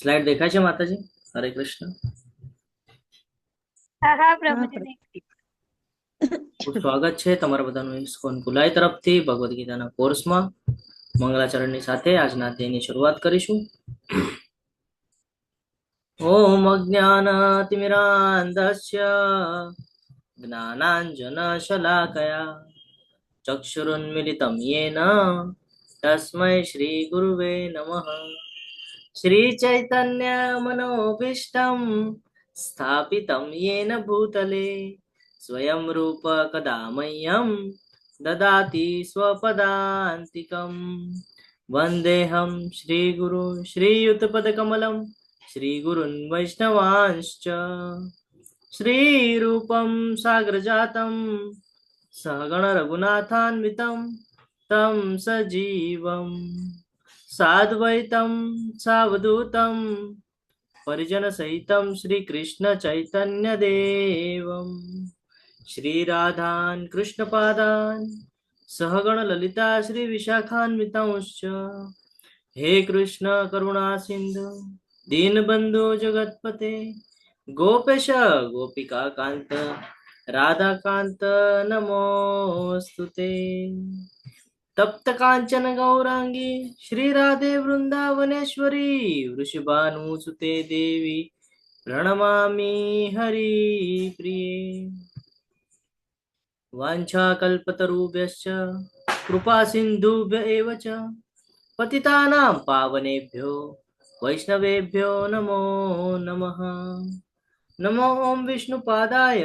Slide દેખાય છે માતાજી? હરે કૃષ્ણ. હા હા પ્રભુજી. ખૂબ સ્વાગત છે તમારા બધાનું ઇસ્કોન કુલાઈ તરફથી ભગવદ્ ગીતાના કોર્સમાં. મંગળાચરણની સાથે આજના અધ્યાયની શરૂઆત કરીશું. ઓમ અજ્ઞાનતિમિરાન્ધસ્ય જ્ઞાનાંજન શલાકયા ચક્ષુરુન્મિલિતમ યેન તસ્મૈ શ્રી ગુરુવે નમઃ. શ્રી ચૈતન્ય મનોભીષ્ટમ સ્થાપિતમ યેન ભૂતલે સ્વયં રૂપ કદા મह्यं દદાતિ સ્વપદાંતિકમ. વંદેહમ શ્રીગુરુ શ્રીયુતપદકમલમ શ્રીગુરુन् વૈષ્ણવાંશ્ચ શ્રીરૂપમ સાગરજાતમ સહગણ રઘુનાથાન્વિતમ તમ સજીવમ સાદ્વૈતમ સાવધૂતમ પરિજન સહિતમ શ્રી કૃષ્ણ ચૈતન્ય દેવમ શ્રી રાધાન કૃષ્ણ પાદાન સહગણ લલિતા શ્રી વિશાખાન્વિતાંશ્ચ. હે કૃષ્ણ કરુણા સિંધુ દીનબંધુ જગતપતે ગોપેશ ગોપિકા કાંત રાધાકાંત નમોસ્તુતે. તપ્ત કાંચન ગૌરાંગી શ્રી રાધે વૃંદાવનેશ્વરી વૃષભાનુસુતે દેવી પ્रणमामि हरिप्रिये. वाञ्छाकल्पतरुभ्यश्च कृपा सिन्धुभ्य एव च पतितानां पावनेभ्यो वैष्णवेभ्यो नमो नमः. नमो ओम विष्णुपादाय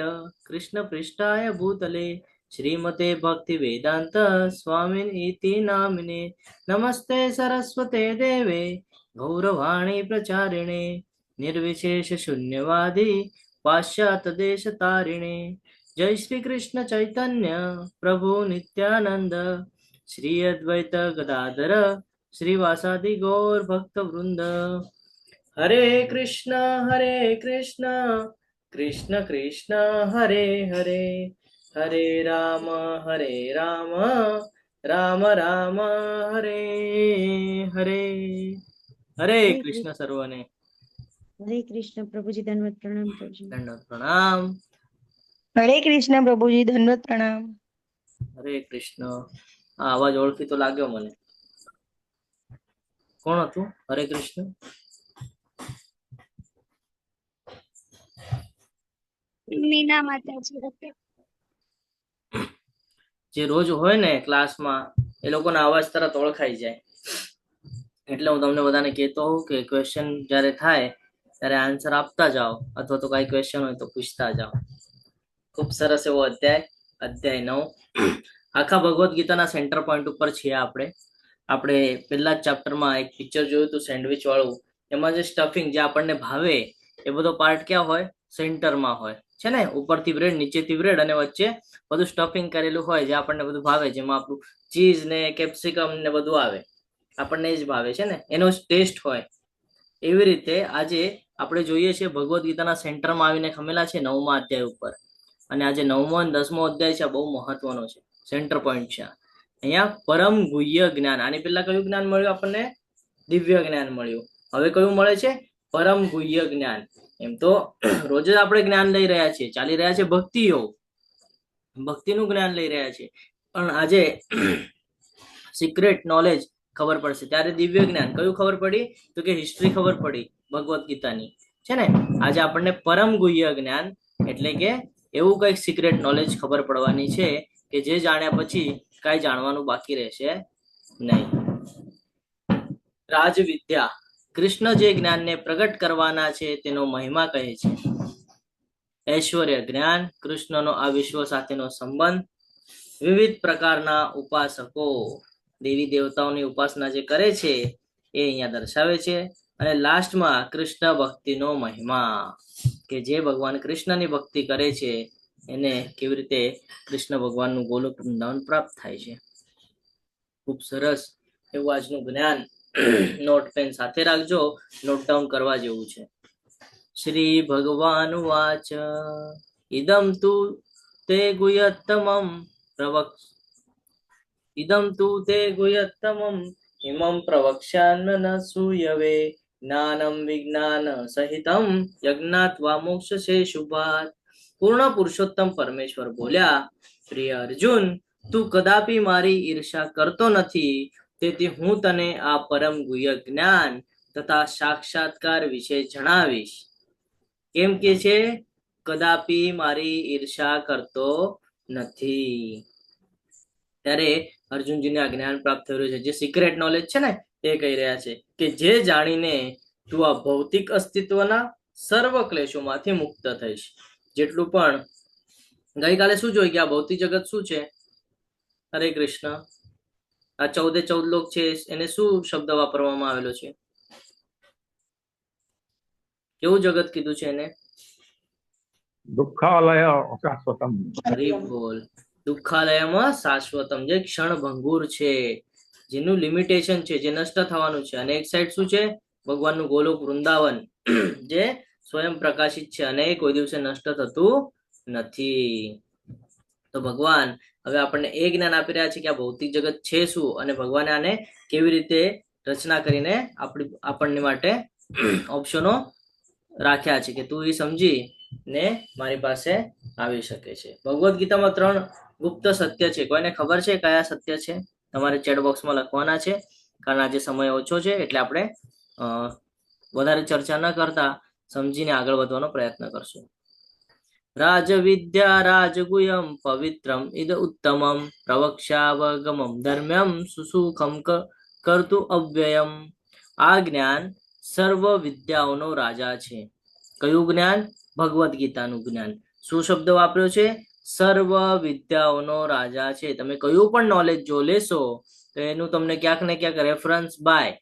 कृष्णपृष्ठाय भूतले श्रीमते भक्तिवेदांत स्वामिन् इति नामिने. नमस्ते सरस्वते देवे गौरवाणी प्रचारिणे निर्विशेष शून्यवादी पाश्चात्य देश तारिणे. जय श्री कृष्ण चैतन्य प्रभु नित्यानंद श्री अद्वैत गदाधर श्रीवासादि गौर भक्त वृंद. हरे कृष्ण कृष्ण कृष्ण हरे हरे हरे राम राम राम हरे हरे. हरे कृष्ण सर्वने. हरे कृष्ण प्रभुजी दंडवत प्रणाम प्रभुजी. दंडवत प्रणाम. હરે કૃષ્ણ પ્રભુજી ધન્યવાદ પ્રણામ. હરે કૃષ્ણ. આ અવાજ ઓળખી તો લાગ્યો મને. કોણ હતું? હરે કૃષ્ણ. મીના માતાજી હતા. જે રોજ હોય ને ક્લાસમાં એ લોકોના અવાજ તરત ઓળખાઈ જાય. એટલે હું તમને બધાને કહેતો હોઉં કે ક્વેશ્ચન જ્યારે થાય ત્યારે આન્સર આપતા જાઓ, અથવા તો કઈ ક્વેશ્ચન હોય તો પૂછતા જાઓ. ખૂબ સરસ એવો અધ્યાય 9 આખા ભગવદ્ ગીતાના સેન્ટર પોઈન્ટ ઉપર છીએ આપણે પહેલા જ ચેપ્ટરમાં એક પિક્ચર જોયું હતું સેન્ડવિચ વાળું. એમાં જે સ્ટફિંગ જે આપણને ભાવે એ બધો પાર્ટ ક્યાં હોય? સેન્ટરમાં હોય છે ને. ઉપરથી બ્રેડ, નીચેથી બ્રેડ અને વચ્ચે બધું સ્ટફિંગ કરેલું હોય જે આપણને બધું ભાવે, જેમાં આપણું ચીઝ ને કેપ્સિકમ ને બધું આવે, આપણને જ ભાવે છે ને, એનો ટેસ્ટ હોય. એવી રીતે આજે આપણે જોઈએ છીએ ભગવદ્ ગીતાના સેન્ટરમાં આવીને ખમેલા છે 9મા અધ્યાય ઉપર. અને આજે 9મો અને 10મો અધ્યાય છે, બહુ મહત્વનો છે, સેન્ટર પોઈન્ટ છે. અહીંયા પરમ ગુહ્ય જ્ઞાન. આની પહેલા કયું જ્ઞાન મળ્યું આપણને? દિવ્ય જ્ઞાન મળ્યું. હવે કયું મળે છે? પરમ ગુહ્ય જ્ઞાન. એમ તો રોજ જ આપણે જ્ઞાન લઈ રહ્યા છીએ, ચાલી રહ્યા છે ભક્તિ યોગ, ભક્તિનું જ્ઞાન લઈ રહ્યા છીએ. પણ આજે સિક્રેટ નોલેજ ખબર પડશે. ત્યારે દિવ્ય જ્ઞાન કયું ખબર પડી? તો કે હિસ્ટ્રી ખબર પડી ભગવદ્ ગીતાની છે ને. આજે આપણને પરમ ગુહ્ય જ્ઞાન એટલે કે એવું કઈક સિક્રેટ નોલેજ ખબર પડવાની છે કે જે જાણ્યા પછી કઈ જાણવાનું બાકી રહેશે નહીં. રાજવિદ્યા, કૃષ્ણ જે જ્ઞાનને પ્રગટ કરવાના છે તેનો મહિમા કહે છે. ઐશ્વર્ય જ્ઞાન, કૃષ્ણનો આ વિશ્વ સાથેનો સંબંધ. વિવિધ પ્રકારના ઉપાસકો, દેવી દેવતાઓની ઉપાસના જે કરે છે એ અહીંયા દર્શાવે છે. અને લાસ્ટમાં કૃષ્ણ ભક્તિનો મહિમા, કે જે ભગવાન કૃષ્ણની ભક્તિ કરે છે એને કેવી રીતે કૃષ્ણ ભગવાનનું ગોલોક વૃંદાવન પ્રાપ્ત થાય છે. ખૂબ સરસ એવું આજનું જ્ઞાન. નોટ પેન સાથે રાખજો, નોટ ડાઉન કરવા જેવું છે. શ્રી ભગવાન વાચ ઇદમ તુ તે ગુહ્યતમમ ઇદમ તુ તે ગુહ્યતમમ ઇમં પ્રવક્ષ્યાન ન સૂયવે જ્ઞાનમ વિજ્ઞાન સહિતમ યજ્ઞાત્વા મોક્ષસે શુભાત. પૂર્ણ પુરુષોત્તમ પરમેશ્વર બોલ્યા, પ્રિય અર્જુન, તું કદાપી મારી ઈર્ષા કરતો નથી, તેથી હું તને આ પરમ ગુહ્ય જ્ઞાન તથા સાક્ષાત્કાર વિશે જણાવીશ. કેમ કે છે? કદાપી મારી ઈર્ષા કરતો નથી. ત્યારે અર્જુનજીને આ જ્ઞાન પ્રાપ્ત થઈ રહ્યું છે, જે સિક્રેટ નોલેજ છે ને એ કહી રહ્યા છે કે જે જાણીને તું આ ભૌતિક અસ્તિત્વના સર્વ ક્લેશોમાંથી મુક્ત થઈશ. જેટલું પણ ગઈકાલે શું જોઈ કે આ ભૌતિક જગત શું છે? હરે કૃષ્ણ. આ 14 લોક છે, એને શું શબ્દ વાપરવામાં આવેલો છે? કેવું જગત કીધું છે એને? દુઃખાલય શાશ્વતમ. હરી બોલ. દુઃખાલયમાં શાશ્વતમ, જે ક્ષણભંગુર છે, જેનું લિમિટેશન છે, જે નષ્ટ થવાનું છે. અને એક સાઈડ શું છે? ભગવાનનું ગોલોક વૃંદાવન, જે સ્વયં પ્રકાશિત છે અને કોઈ દિવસે નષ્ટ થતું નથી. તો ભગવાન હવે આપણને એ જ્ઞાન આપી રહ્યા છે કે આ ભૌતિક જગત છે શું, અને ભગવાને આને કેવી રીતે રચના કરીને આપણને માટે ઓપ્શનો રાખ્યા છે કે તું એ સમજી ને મારી પાસે આવી શકે છે. ભગવદ્ ગીતામાં 3 ગુપ્ત સત્ય છે. કોઈને ખબર છે કયા સત્ય છે? તમારે ચેટ બોક્સમાં લખવાના છે, કારણ આજે સમય ઓછો છે એટલે આપણે વધારે ચર્ચા ન કરતા સમજીને આગળ વધવાનો પ્રયત્ન કરશું. રાજવિદ્યા રાજગુહ્યમ પવિત્રમ ઇદ ઉત્તમમ પ્રવક્ષ્યાવગમમ ધર્મ્યમ સુસુખમ કરતુ અવ્યયમ. આ જ્ઞાન સર્વ વિદ્યાઓનો રાજા છે. કયું જ્ઞાન? ભગવદ્ ગીતાનું જ્ઞાન. શું શબ્દ વાપર્યો છે? સર્વ વિદ્યાઓનો રાજા છે. તમે કયું પણ નોલેજ જો લેશો તો એનું તમને ક્યાંક ને ક્યાંક reference by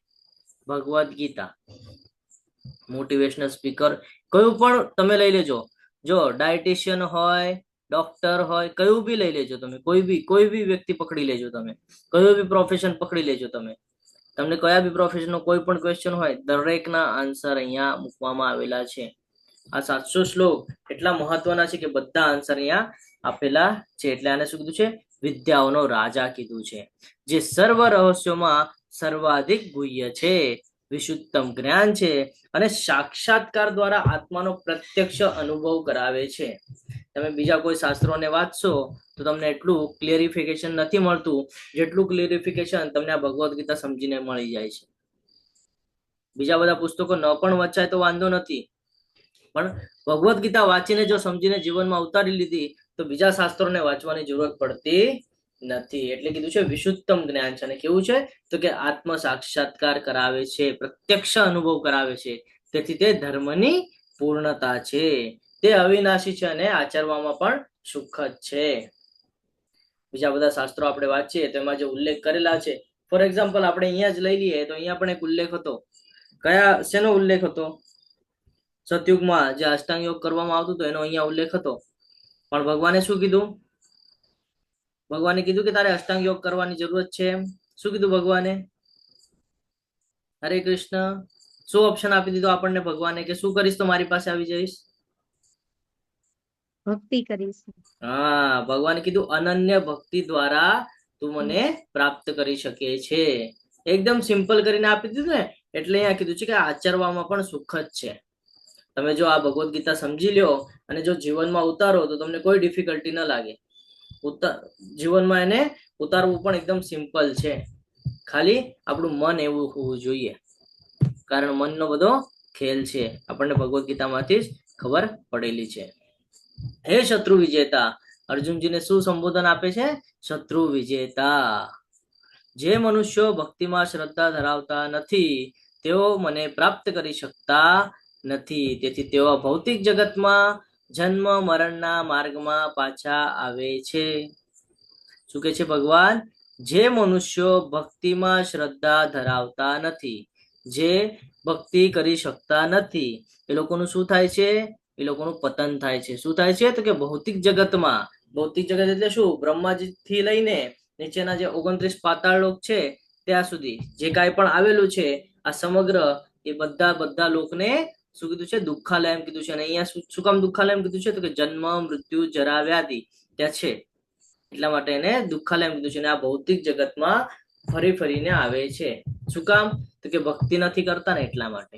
Bhagavad Gita. Motivational speaker કયું પણ તમે લઈ લેજો. જો ડાયટિશિયન હોય, ડોક્ટર હોય, કયું બી લઈ લેજો તમે, કોઈ બી વ્યક્તિ પકડી લેજો તમે, કયો બી પ્રોફેશન પકડી લેજો તમે, તમને કયા બી પ્રોફેશનનો કોઈ પણ ક્વેશ્ચન હોય, દરેકના આન્સર અહીંયા મૂકવામાં આવેલા છે. આ 700 શ્લોક એટલા મહત્વના છે કે બધા આન્સર અહીંયા આપેલા છે. એટલે આને શું કીધું છે? વિદ્યાઓનો રાજા કીધું છે, જે સર્વ રહસ્યોમાં સર્વાધિક ગુહ્ય છે, વિશુદ્ધતમ જ્ઞાન છે અને સાક્ષાત્કાર દ્વારા આત્માનો પ્રત્યક્ષ અનુભવ કરાવે છે. તમે બીજા કોઈ શાસ્ત્રોને વાંચશો તો તમને એટલું ક્લિયરિફિકેશન નથી મળતું જેટલું ક્લિયરિફિકેશન તમને આ ભગવદ્ ગીતા સમજીને મળી જાય છે. બીજા બધા પુસ્તકો ન પણ વંચાય તો વાંધો નથી, પણ ભગવદ્ ગીતા વાંચીને જો સમજીને જીવનમાં ઉતારી લીધી તો બીજા શાસ્ત્રોને વાંચવાની જરૂરત પડતી નથી. એટલે કીધું છે વિશુદ્ધતમ જ્ઞાન છે. અને કેવું છે? તો કે આત્મ સાક્ષાત્કાર કરાવે છે, પ્રત્યક્ષ અનુભવ કરાવે છે. તેથી તે ધર્મની પૂર્ણતા છે, તે અવિનાશી છે અને આચરવામાં પણ સુખદ છે. બીજા બધા શાસ્ત્રો આપણે વાંચીએ તો એમાં જે ઉલ્લેખ કરેલા છે, ફોર એક્ઝામ્પલ આપણે અહીંયા જ લઈ લઈએ તો અહીંયા પણ એક ઉલ્લેખ હતો. શેનો ઉલ્લેખ હતો? સતયુગમાં જે અષ્ટાંગ યોગ કરવામાં આવતું હતો એનો અહીંયા ઉલ્લેખ હતો. પણ ભગવાને શું કીધું? ભગવાને કીધું કે તારે અષ્ટાંગ યોગ કરવાની જરૂરત છે. શું કીધું ભગવાને? હરે કૃષ્ણ. શું ઓપ્શન આપી દીધો આપણને ભગવાને કે શું કરીશ તો મારી પાસે આવી જઈશ? ભક્તિ કરીશ. હા, ભગવાને કીધું અનન્ય ભક્તિ દ્વારા તું મને પ્રાપ્ત કરી શકે છે. એકદમ સિમ્પલ કરીને આપી દીધું ને, એટલે અહીંયા કીધું છે કે આચરવામાં પણ સુખદ છે. તમે જો આ ભગવદ્ ગીતા સમજી લ્યો અને જો જીવનમાં ઉતારો તો તમને કોઈ ડિફિકલ્ટી ન લાગે. જીવનમાં એને ઉતારવું પણ એકદમ સિમ્પલ છે. ખાલી આપણું મન એવું હોવું જોઈએ, કારણ મનનો બધો ખેલ છે. આપણને ભગવદ્ ગીતામાંથી જ ખબર પડેલી છે. હે શત્રુ વિજેતા, અર્જુનજીને શું સંબોધન આપે છે? શત્રુ વિજેતા. જે મનુષ્યો ભક્તિમાં શ્રદ્ધા ધરાવતા નથી તેઓ મને પ્રાપ્ત કરી શકતા નથી. તેથી તેઓ ભૌતિક જગતમાં જન્મ મરણના માર્ગમાં પાછા આવે છે. શું કહે છે ભગવાન? જે મનુષ્યો ભક્તિમાં શ્રદ્ધા ધરાવતા નથી, જે ભક્તિ કરી શકતા નથી, એ લોકોનું શું થાય છે? એ લોકોનું પતન થાય છે. શું થાય છે? તો કે ભૌતિક જગતમાં, ભૌતિક જગત એટલે શું? બ્રહ્માજી થી લઈને નીચેના જે 29 પાતાળ લોક છે ત્યાં સુધી જે કાંઈ પણ આવેલું છે, આ સમગ્ર એ બધા લોકને શું કીધું છે? દુઃખાલય એમ કીધું છે. અને અહીંયા શું કામ દુઃખાલય એમ કીધું છે? તો કે જન્મ મૃત્યુ જરા વ્યાધિ ત્યાં છે એટલા માટે એને દુઃખાલય એમ કીધું છે. અને આ ભૌતિક જગતમાં ફરીને આવે છે. શું કામ? તો કે ભક્તિ નથી કરતા ને એટલા માટે.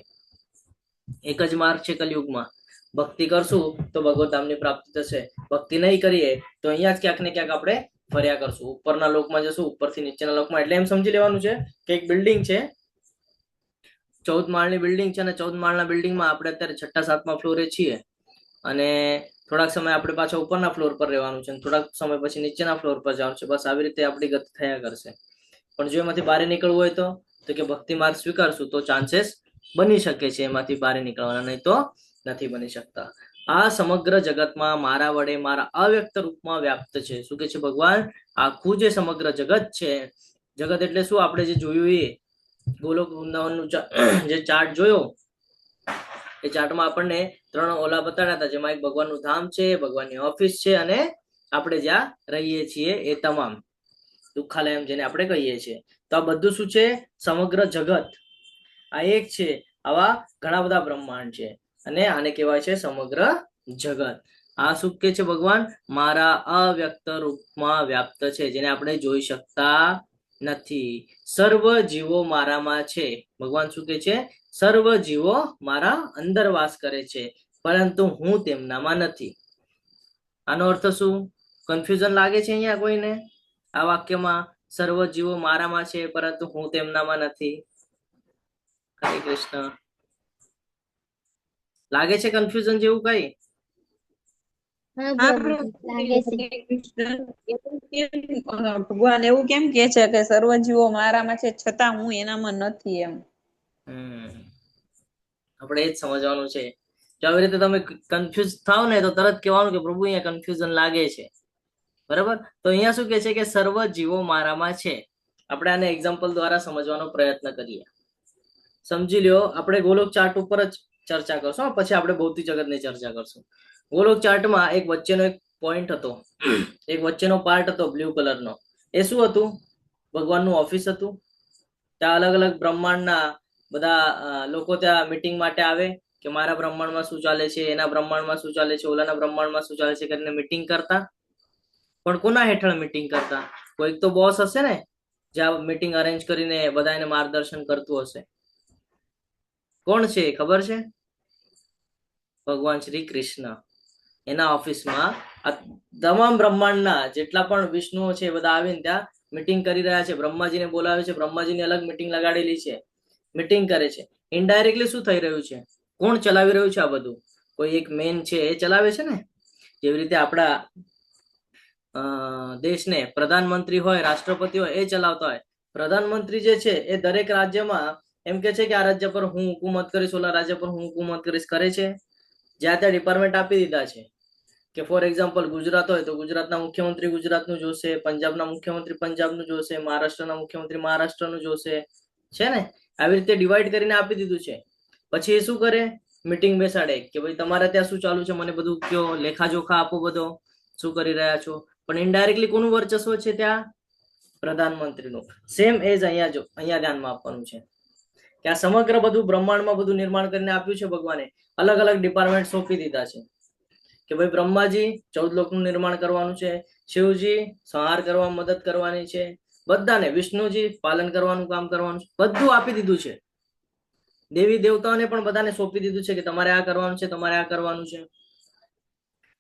એક જ માર્ગ છે કલયુગમાં, ભક્તિ કરશું તો ભગવત ધામની પ્રાપ્તિ થશે, ભક્તિ નહીં કરીએ તો અહીંયા જ ક્યાંક ને ક્યાંક આપણે ફર્યા કરશું, ઉપરના લોકમાં જશું, ઉપરથી નીચેના લોકમાં. એટલે એમ સમજી લેવાનું છે કે એક બિલ્ડિંગ છે, 14 માળની બિલ્ડિંગ છે, અને 14 માળના બિલ્ડિંગમાં આપણે અત્યારે 6ઠા 7મા ફ્લોરે છીએ, અને થોડાક સમય આપણે પાછા ઉપરના ફ્લોર પર રહેવાનું છે, થોડાક સમય પછી નીચેના ફ્લોર પર જવાનું છે. બસ આવી રીતે આપણી ગતિ થયા કરશે. પણ જો એમાંથી બહાર નીકળવું હોય તો કે ભક્તિ માર્ગ સ્વીકારશું તો ચાન્સીસ બની શકે છે એમાંથી બહાર નીકળવાના, નહીં તો નથી બની શકતા. આ સમગ્ર જગતમાં મારા વડે મારા અવ્યક્ત રૂપમાં વ્યાપ્ત છે. શું કે છે ભગવાન? આખું જે સમગ્ર જગત છે, જગત એટલે શું? આપણે જે જોયું એ ગોલોક વૃંદાવનનું જે ચાર્ટ જોયો, એ ચાર્ટમાં આપણને 3 ઓલા બતાડ્યા હતા, જેમાં એક ભગવાનનું ધામ છે, ભગવાનની ઓફિસ છે, અને આપણે જ્યાં રહીએ છીએ એ તમામ દુઃખાલય જેને આપણે કહીએ છીએ. તો આ બધું શું છે? સમગ્ર જગત. આ એક છે, આવા ઘણા બધા બ્રહ્માંડ છે, અને આને કહેવાય છે સમગ્ર જગત. આ શું કે છે ભગવાન? મારા અવ્યક્ત રૂપમાં વ્યાપ્ત છે, જેને આપણે જોઈ શકતા નથી. સર્વ જીવો મારામાં છે. ભગવાન શું કે છે? સર્વ જીવો મારા અંદર વાસ કરે છે, પરંતુ હું તેમનામાં નથી. આનો અર્થ શું? કન્ફ્યુઝન લાગે છે અહીંયા કોઈને આ વાક્યમાં? સર્વ જીવો મારામાં છે પરંતુ હું તેમનામાં નથી. હરે કૃષ્ણ. લાગે છે કન્ફ્યુઝન જેવું કઈ? ભગવાન એવું કેમ કે છે કે સર્વ જીવો મારામાં છે છતાં હું એનામાં નથી એમ? આપણે એ જ સમજવાનું છે. જો આવી રીતે તમે કન્ફ્યુઝ થાવ ને તો તરત કહેવાનું કે પ્રભુ અહીંયા કન્ફ્યુઝન લાગે છે. બરાબર? તો અહીંયા શું કે છે કે સર્વ જીવો મારામાં છે. આપણે આને એક્ઝામ્પલ દ્વારા સમજવાનો પ્રયત્ન કરીએ. સમજી લ્યો, આપણે ગોલોક ચાર્ટ ઉપર જ ચર્ચા કરશું, પછી આપણે ભૌતિક જગતની ચર્ચા કરશું. ગોલોક ચાર્ટમાં એક વચ્ચેનો એક પોઈન્ટ હતો, એક વચ્ચેનો પાર્ટ હતો બ્લુ કલરનો. એ શું હતું? ભગવાનનું ઓફિસ હતું. ત્યાં અલગ અલગ બ્રહ્માંડના બધા લોકો ત્યાં મીટિંગ માટે આવે કે મારા બ્રહ્માંડમાં શું ચાલે છે, એના બ્રહ્માંડમાં શું ચાલે છે, ઓલાના બ્રહ્માંડમાં શું ચાલે છે કરીને મીટિંગ કરતા. પણ કોના હેઠળ મીટિંગ કરતા? કોઈક તો બોસ હશે ને, જ્યાં મીટિંગ અરેન્જ કરીને બધાને માર્ગદર્શન કરતું હશે. કોણ છે ખબર છે? ભગવાન શ્રી કૃષ્ણ. એના ઓફિસમાં આ તમામ બ્રહ્માંડના જેટલા પણ વિષ્ણુઓ છે બધા આવીને ત્યાં મીટિંગ કરી રહ્યા છે. બ્રહ્માજીને બોલાવે છે, બ્રહ્માજીની અલગ મીટિંગ લગાડેલી છે, મીટિંગ કરે છે. ઇનડાયરેક્ટલી શું થઈ રહ્યું છે? કોણ ચલાવી રહ્યું છે આ બધું? કોઈ એક મેન છે એ ચલાવે છે ને. જેવી રીતે આપણા દેશને પ્રધાનમંત્રી હોય, રાષ્ટ્રપતિ હોય, એ ચલાવતા હોય. પ્રધાનમંત્રી જે છે એ દરેક રાજ્યમાં એમ કે છે કે આ રાજ્ય પર હું હુકુમત કરીશ, ઓલા રાજ્ય પર હું હુકુમત કરીશ, કરે છે? જ્યાં ત્યાં ડિપાર્ટમેન્ટ આપી દીધા છે કે ફોર એક્ઝામ્પલ ગુજરાત હોય તો ગુજરાતના મુખ્યમંત્રી ગુજરાતનું જોશે, પંજાબના મુખ્યમંત્રી પંજાબનું જોશે, મહારાષ્ટ્રના મુખ્યમંત્રી મહારાષ્ટ્રનું જોશે, છે ને. આવી રીતે ડિવાઈડ કરીને આપી દીધું છે. પછી એ શું કરે? મીટિંગ બેસાડે કે ભાઈ તમારે ત્યાં શું ચાલુ છે, મને બધું કયો, લેખાજોખા આપો, બધો શું કરી રહ્યા છો. પણ ઇનડાયરેક્ટલી કોનું વર્ચસ્વ છે ત્યાં? પ્રધાનમંત્રીનું. સેમ એજ અહીંયા ધ્યાનમાં આપવાનું છે કે આ સમગ્ર બધું બ્રહ્માંડમાં બધું નિર્માણ કરીને આપ્યું છે ભગવાને. અલગ અલગ ડિપાર્ટમેન્ટ સોંપી દીધા છે કે ભાઈ બ્રહ્માજી 14 લોકનું નિર્માણ કરવાનું છે, શિવજી સંહાર કરવા મદદ કરવાની છે, બધાને વિષ્ણુજી પાલન કરવાનું કામ કરવાનું છે. બધું આપી દીધું છે. દેવી દેવતાઓને પણ બધાને સોંપી દીધું છે કે તમારે આ કરવાનું છે, તમારે આ કરવાનું છે.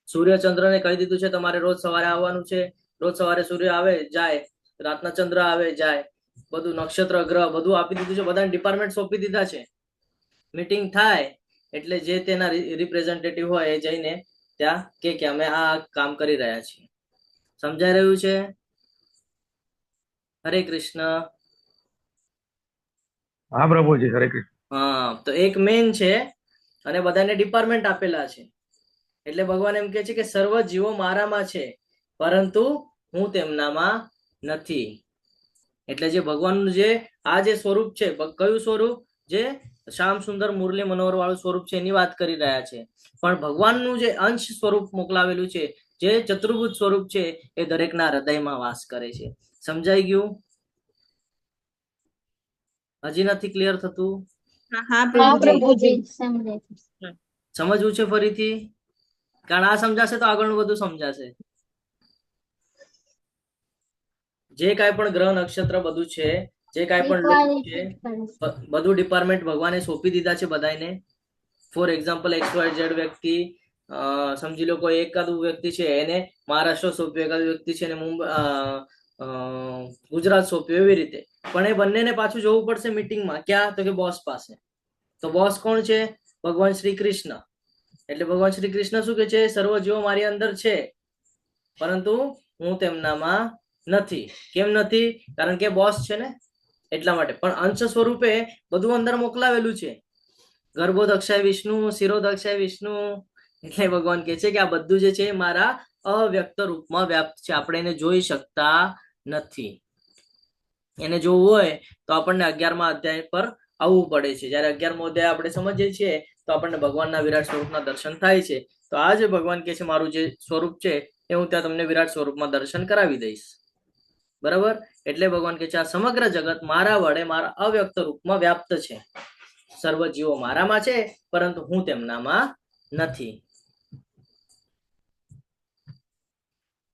સૂર્યચંદ્રને કહી દીધું છે તમારે રોજ સવારે આવવાનું છે. રોજ સવારે સૂર્ય આવે જાય, રાતના ચંદ્ર આવે જાય, બધું નક્ષત્ર ગ્રહ બધું આપી દીધું છે. બધાને ડિપાર્ટમેન્ટ સોંપી દીધા છે. મીટિંગ થાય એટલે જે તેના રિપ્રેઝેન્ટેટિવ હોય એ જઈને ત્યાં કે અમે આ કામ કરી રહ્યા છીએ. સમજાઈ રહ્યું છે? હરે કૃષ્ણ. હા પ્રભુજી, હરે કૃષ્ણ. હા, તો એક મેન છે અને બધાને ડિપાર્ટમેન્ટ આપેલા છે. એટલે ભગવાન એમ કે છે કે સર્વ જીવો મારામાં છે પરંતુ હું તેમનામાં નથી. એટલે જે ભગવાનનું જે આ જે સ્વરૂપ છે, કયું સ્વરૂપ? જે શ્યામ સુંદર મુરલી મનોહર વાળું સ્વરૂપ છે એની વાત કરી રહ્યા છે. પણ ભગવાનનું જે અંશ સ્વરૂપ મોકલાવેલું છે, જે ચતુર્ભુજ સ્વરૂપ છે, એ દરેકના હૃદયમાં વાસ કરે છે. સમજાઈ ગયું? હજી નથી ક્લિયર થતું? સમજવું છે ફરીથી? કારણ આ સમજાશે તો આગળનું બધું સમજાશે. જે કાંઈ પણ ગ્રહ નક્ષત્ર બધું છે જે કાંઈ પણ લોકો છે બધું ડિપાર્ટમેન્ટ ભગવાને સોંપી દીધા છે બધાને. ફોર એક્ઝામ્પલ XYZ વ્યક્તિ, સમજી લો કોઈ એકાદું વ્યક્તિ છે એને મહારાષ્ટ્ર સોંપ્યું, એકાદું વ્યક્તિ છે એને ગુજરાત સોંપ્યું, એવી રીતે. પણ એ બંનેને પાછું જવું પડશે મીટિંગમાં. ક્યાં? તો કે બોસ પાસે. તો બોસ કોણ છે? ભગવાન શ્રી કૃષ્ણ. એટલે ભગવાન શ્રી કૃષ્ણ શું કે છે? સર્વ જીવો મારી અંદર છે, પરંતુ હું તેમનામાં નથી. કેમ નથી? કારણ કે બોસ છે ને, એટલા માટે. પણ અંશ સ્વરૂપે બધું અંદર મોકલાવેલું છે. ગર્ભોદક્ષાય વિષ્ણુ, શિરોદક્ષાય વિષ્ણુ. એટલે ભગવાન કહે છે કે આ બધું જે છે મારા અવ્યક્ત રૂપમાં વ્યાપ્ત છે. આપણે એને જોઈ શકતા નથી. એને જોવું હોય તો આપણને 11મા અધ્યાય પર આવવું પડે છે. જયારે 11મો અધ્યાય આપણે સમજીએ છીએ તો આપણને ભગવાનના વિરાટ સ્વરૂપના દર્શન થાય છે. તો આ જે ભગવાન કહે છે મારું જે સ્વરૂપ છે એ હું ત્યાં તમને વિરાટ સ્વરૂપમાં દર્શન કરાવી દઈશ. બરાબર? એટલે ભગવાન કહે છે આ સમગ્ર જગત મારા વડે મારા અવ્યક્ત રૂપમાં વ્યાપ્ત છે. સર્વ જીવો મારામાં છે, પરંતુ હું તેમનામાં નથી.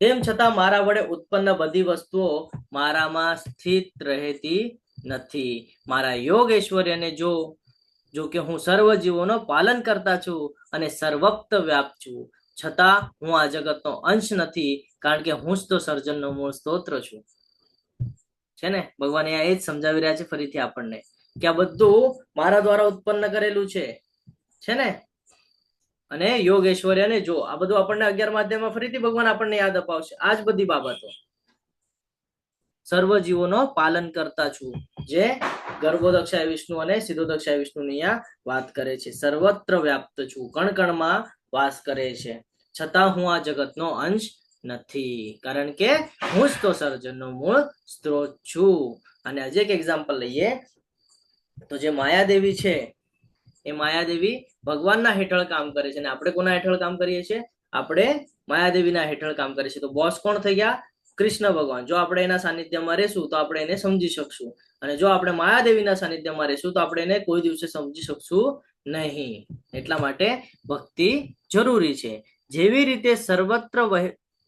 તેમ છતાં મારા વડે ઉત્પન્ન બધી વસ્તુઓ મારામાં સ્થિત રહેતી નથી. મારા યોગ ઐશ્વર્યને જો કે હું સર્વ જીવોનો પાલન કરતા છું અને સર્વત્ર વ્યાપ્ત છું, છતાં હું આ જગતનો અંશ નથી, કારણ કે હું જ તો સર્જનનો મૂળ સ્ત્રોત્ર છું. છે ને? ભગવાન અહીંયા એ જ સમજાવી રહ્યા છે ફરીથી આપણને કે આ બધું મારા દ્વારા ઉત્પન્ન કરેલું છે ને? અને યોગ ઐશ્વર્યને જો, આ બધું આપણને 11મા અધ્યાયમાં ફરીથી ભગવાન આપણને યાદ અપાવશે. આ જ બધી બાબતો સર્વ જીવોનો પાલન કરતા છું, જે ગર્ભોદક્ષાય વિષ્ણુ અને સિદ્ધોદક્ષાય વિષ્ણુની અહીંયા વાત કરે છે. સર્વત્ર વ્યાપ્ત છું, કણ કણમાં વાસ કરે છે, છતાં હું આ જગતનો અંશ નથી, કારણ કે હું જ તો સર્જનનો મૂળ સ્ત્રોત છું. અને હજી એક એક્ઝામ્પલ લઈએ તો જે માયાદેવી છે એ માયાદેવી ભગવાનના હેઠળ કામ કરે છે. અને આપણે કોના હેઠળ કામ કરીએ છીએ? આપણે માયાદેવીના હેઠળ કામ કરીએ છીએ. તો બોસ કોણ થઈ ગયા? કૃષ્ણ ભગવાન. જો આપણે એના સાનિધ્યમાં રહેશું તો આપણે એને સમજી શકશું, અને જો આપણે માયાદેવીના સાનિધ્યમાં રહેશું તો આપણે એને કોઈ દિવસે સમજી શકશું નહીં. એટલા માટે ભક્તિ જરૂરી છે. જેવી રીતે સર્વત્ર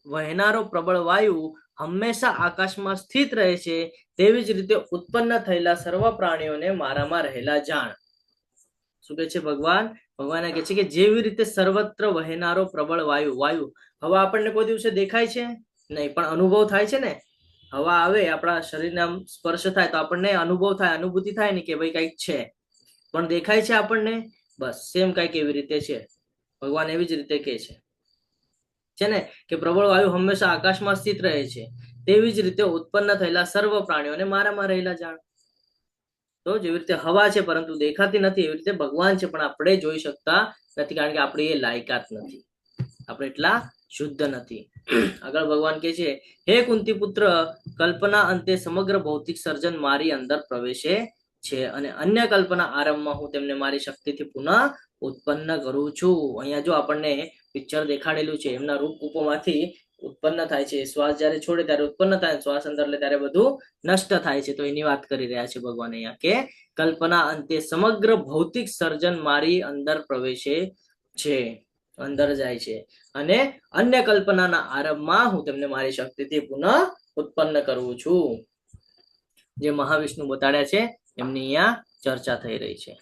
વહેનારો પ્રબળ વાયુ હંમેશા આકાશમાં સ્થિત રહે છે, તેવી જ રીતે ઉત્પન્ન થયેલા સર્વ પ્રાણીઓને મારામાં રહેલા જાણ. શું કહે છે ભગવાન? ભગવાન કહે છે કે જેવી રીતે સર્વત્ર વહેનારો પ્રબળ વાયુ, હવા આપણને કોઈ દિવસે દેખાય છે નહીં, પણ અનુભવ થાય છે ને. હવા આવે, આપણા શરીરને આમ સ્પર્શ થાય તો આપણને અનુભવ થાય, અનુભૂતિ થાય ને કે ભાઈ કઈક છે, પણ દેખાય છે આપણને? બસ સેમ કઈક એવી રીતે છે. ભગવાન એવી જ રીતે કહે છે ને કે પ્રબળ વાયુ હંમેશા આકાશમાં સ્થિત રહે છે, તેવી જ રીતે ઉત્પન્ન થયેલા સર્વ પ્રાણીઓને મારામાં રહેલા જાણ. તો જેવી રીતે હવા છે પરંતુ દેખાતી નથી, એવી રીતે ભગવાન છે પણ આપણે જોઈ શકતા નથી, કારણ કે આપણી એ લાયકાત નથી, આપણે એટલા શુદ્ધ નથી. આગળ ભગવાન કહે છે, હે કુંતી પુત્ર, કલ્પના અંતે સમગ્ર ભૌતિક સર્જન મારી અંદર પ્રવેશે છે, અને અન્ય કલ્પના આરંભમાં હું તેમને મારી શક્તિથી પુનઃ ઉત્પન્ન કરું છું. અહીંયા જો આપણને પિક્ચર દેખાડેલું છે, એમના રૂપકૂપોમાંથી ઉત્પન્ન થાય છે. શ્વાસ જયારે છોડે ત્યારે ઉત્પન્ન થાય, શ્વાસ અંદર લે ત્યારે બધું નષ્ટ થાય છે. તો એની વાત કરી રહ્યા છે ભગવાન અહીંયા કે કલ્પના અંતે સમગ્ર ભૌતિક સર્જન મારી અંદર પ્રવેશે છે, અંદર જાય છે, અને અન્ય કલ્પનાના આરંભમાં હું તેમને મારી શક્તિથી પુનઃ ઉત્પન્ન કરું છું. જે મહાવિષ્ણુ બતાડ્યા છે એમની અહીંયા ચર્ચા થઈ રહી છે.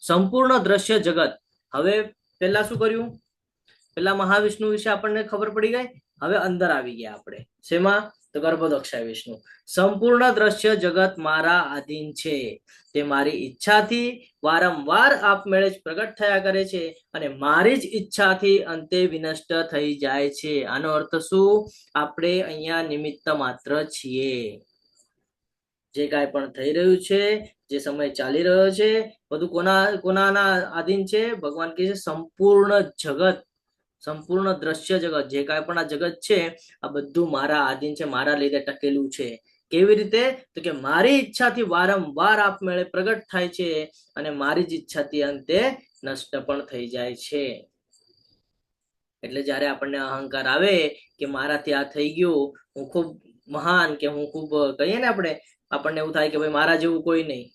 સંપૂર્ણ દ્રશ્ય જગત. હવે પેલા શું કર્યું? પેલા મહાવિષ્ણુ વિશે આપણને ખબર પડી ગઈ. હવે અંદર આવી ગયા આપણે. શેમાં? તો ગર્ભોદક્ષાય વિષ્ણુ. સંપૂર્ણ દ્રશ્ય જગત મારા આધીન છે, તે મારી ઈચ્છાથી વારંવાર આપમેળે જ પ્રગટ થયા કરે છે, અને મારી જ ઈચ્છાથી અંતે વિનષ્ટ થઈ જાય છે. આનો અર્થ શું? આપણે અહીંયા નિમિત્ત માત્ર છીએ. જે કાંઈ પણ થઈ રહ્યું છે, જે સમય ચાલી રહ્યો છે, બધું કોનાના આધીન છે? ભગવાન કહે છે સંપૂર્ણ જગત, સંપૂર્ણ દ્રશ્ય જગત, જે કાંઈ પણ આ જગત છે આ બધું મારા આધીન છે, મારા લીધે ટકેલું છે. કેવી રીતે? તો કે મારી ઈચ્છાથી વારંવાર આપમેળે પ્રગટ થાય છે, અને મારી જ ઈચ્છાથી અંતે નષ્ટ પણ થઈ જાય છે. એટલે જયારે આપણને અહંકાર આવે કે મારાથી આ થઈ ગયું, હું ખૂબ મહાન, કે હું ખૂબ કહીએ ને આપણને એવું થાય કે ભાઈ મારા જેવું કોઈ નહીં,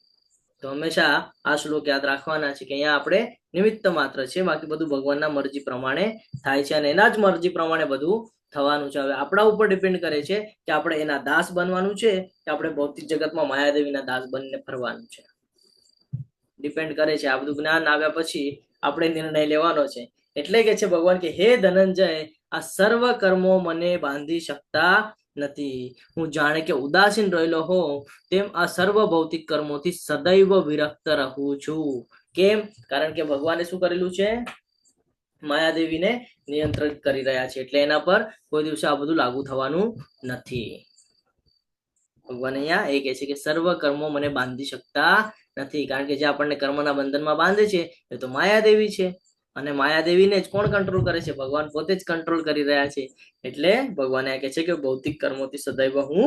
તો હંમેશા આ શ્લોક યાદ રાખવાના છે કે અહીંયા આપણે નિમિત્ત માત્ર છે, બાકી બધું ભગવાનના મરજી પ્રમાણે થાય છે, અને એના જ મરજી પ્રમાણે બધું થવાનું છે. હવે આપણા ઉપર ડિપેન્ડ કરે છે કે આપણે એના દાસ બનવાનું છે કે આપણે ભૌતિક જગતમાં માયાદેવીના દાસ બનીને ફરવાનું છે. ડિપેન્ડ કરે છે. આ બધું જ્ઞાન આવ્યા પછી આપણે નિર્ણય લેવાનો છે. એટલે કે છે ભગવાન કે હે ધનંજય, આ સર્વ કર્મો મને બાંધી શકતા નથી. હું જાણે કે ઉદાસીન રહેલો હોઉં તેમ આ સર્વ ભૌતિક કર્મોથી સદૈવ વિરક્ત રહું છું. કેમ? કારણ કે ભગવાને શું કરેલું છે? માયાદેવીને નિયંત્રિત કરી રહ્યા છે. એટલે એના પર કોઈ દિવસે આ બધું લાગુ થવાનું નથી. ભગવાન અહીંયા એ કહે છે કે સર્વ કર્મો મને બાંધી શકતા નથી. કારણ કે જે આપણને કર્મના બંધનમાં બાંધે છે એ તો માયાદેવી છે. અને માયાદેવીને જ કોણ કંટ્રોલ કરે છે? ભગવાન પોતે જ કંટ્રોલ કરી રહ્યા છે. એટલે ભગવાન આ કહે છે કે ભૌતિક કર્મોથી સદૈવ હું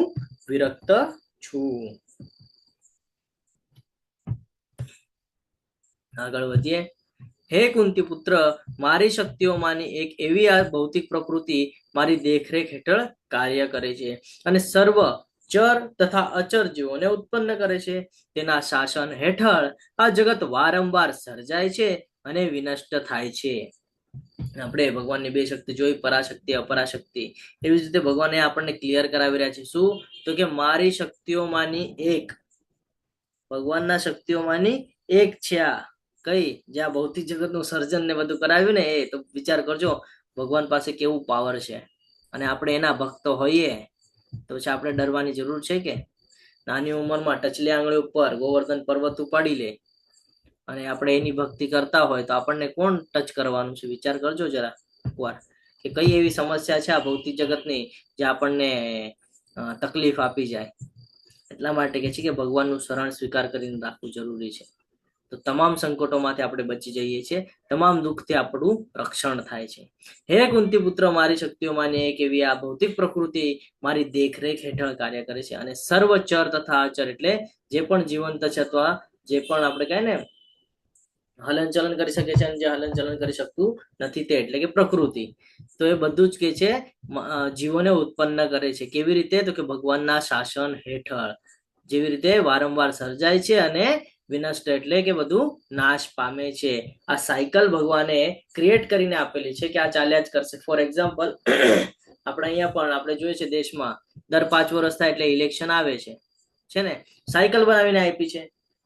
વિરક્ત છું. આગળ વધીએ. હે કુંતી પુત્ર, મારી શક્તિઓમાંની એક એવી આ ભૌતિક પ્રકૃતિ મારી દેખરેખ હેઠળ કાર્ય કરે છે અને સર્વ ચર તથા અચર જીવોને ઉત્પન્ન કરે છે. તેના શાસન હેઠળ આ જગત વારંવાર સર્જાય છે અને વિનષ્ટ થાય છે. આપણે ભગવાનની બે શક્તિ જોઈ, પરાશક્તિ, અપરાશક્તિ. એવી જ રીતે ભગવાને આપણને ક્લિયર કરાવી રહ્યા છે. શું? તો કે મારી શક્તિઓમાંની એક, ભગવાનના શક્તિઓમાંની એક છે આ. કઈ? જ્યાં ભૌતિક જગતનું સર્જન ને બધું કરાવ્યું ને એ. તો વિચાર કરજો ભગવાન પાસે કેવું પાવર છે. અને આપણે એના ભક્તો હોઈએ તો પછી આપણે ડરવાની જરૂર છે કે? નાની ઉંમરમાં ટચલી આંગળી ઉપર ગોવર્ધન પર્વત ઉપાડી લે અને આપણે એની ભક્તિ કરતા હોય તો આપણને કોણ ટચ કરવાનું છે? વિચાર કરજો જરા એકવાર કે કઈ એવી સમસ્યા છે આ ભૌતિક જગતની જે આપણને તકલીફ આપી જાય. એટલા માટે કે છે કે ભગવાનનું શરણ સ્વીકાર કરીને રાખવું જરૂરી છે. તો તમામ સંકટોમાંથી આપણે બચી જઈએ છીએ, તમામ દુઃખથી આપણું રક્ષણ થાય છે. હે કુંતી પુત્ર, મારી શક્તિઓમાંની એક એવી આ ભૌતિક પ્રકૃતિ મારી દેખરેખ હેઠળ કાર્ય કરે છે અને સર્વ ચર તથા અચર એટલે જે પણ જીવંત છે અથવા જે પણ આપણે કહે ને હલનચલન કરી શકે છે અને જે હલનચલન કરી શકતું નથી તે એટલે કે પ્રકૃતિ, તો એ બધું જ કે છે જીવોને ઉત્પન્ન કરે છે. કેવી રીતે? તો કે ભગવાનના શાસન હેઠળ. જેવી રીતે વારંવાર સર્જાય છે અને વિનષ્ટ એટલે કે બધું નાશ પામે છે. આ સાયકલ ભગવાને ક્રિએટ કરીને આપેલી છે કે આ ચાલ્યા જ કરશે. ફોર એક્ઝામ્પલ આપણે અહીંયા પણ આપણે જોઈએ છે દેશમાં દર 5 વર્ષ થાય એટલે ઇલેક્શન આવે છે ને? સાયકલ બનાવીને આપી છે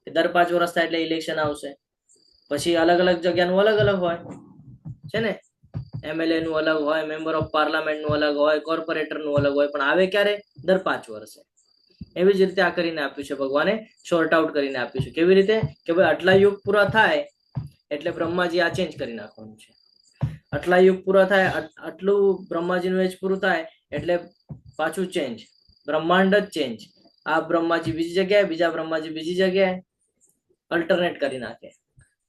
કે દર 5 વર્ષ થાય એટલે ઇલેક્શન આવશે. પછી અલગ અલગ જગ્યાનું અલગ અલગ હોય છે ને? MLA નું અલગ હોય, મેમ્બર ઓફ પાર્લામેન્ટ નું અલગ હોય, કોર્પોરેટર નું અલગ હોય, પણ આવે ક્યારે? દર 5 વર્ષે. એવી જ રીતે આ કરીને આપ્યું છે ભગવાને, શોર્ટ આઉટ કરીને આપ્યું છે. કેવી રીતે? કે ભાઈ આટલા યુગ પૂરા થાય એટલે બ્રહ્માજી આ ચેન્જ કરી નાખવાનું છે. આટલા યુગ પૂરા થાય, આટલું બ્રહ્માજીનું એજ પૂરું થાય એટલે પાછું ચેન્જ, બ્રહ્માંડ જ ચેન્જ. આ બ્રહ્માજી બીજી જગ્યાએ, બીજા બ્રહ્માજી બીજી જગ્યાએ, અલ્ટરનેટ કરી નાખે.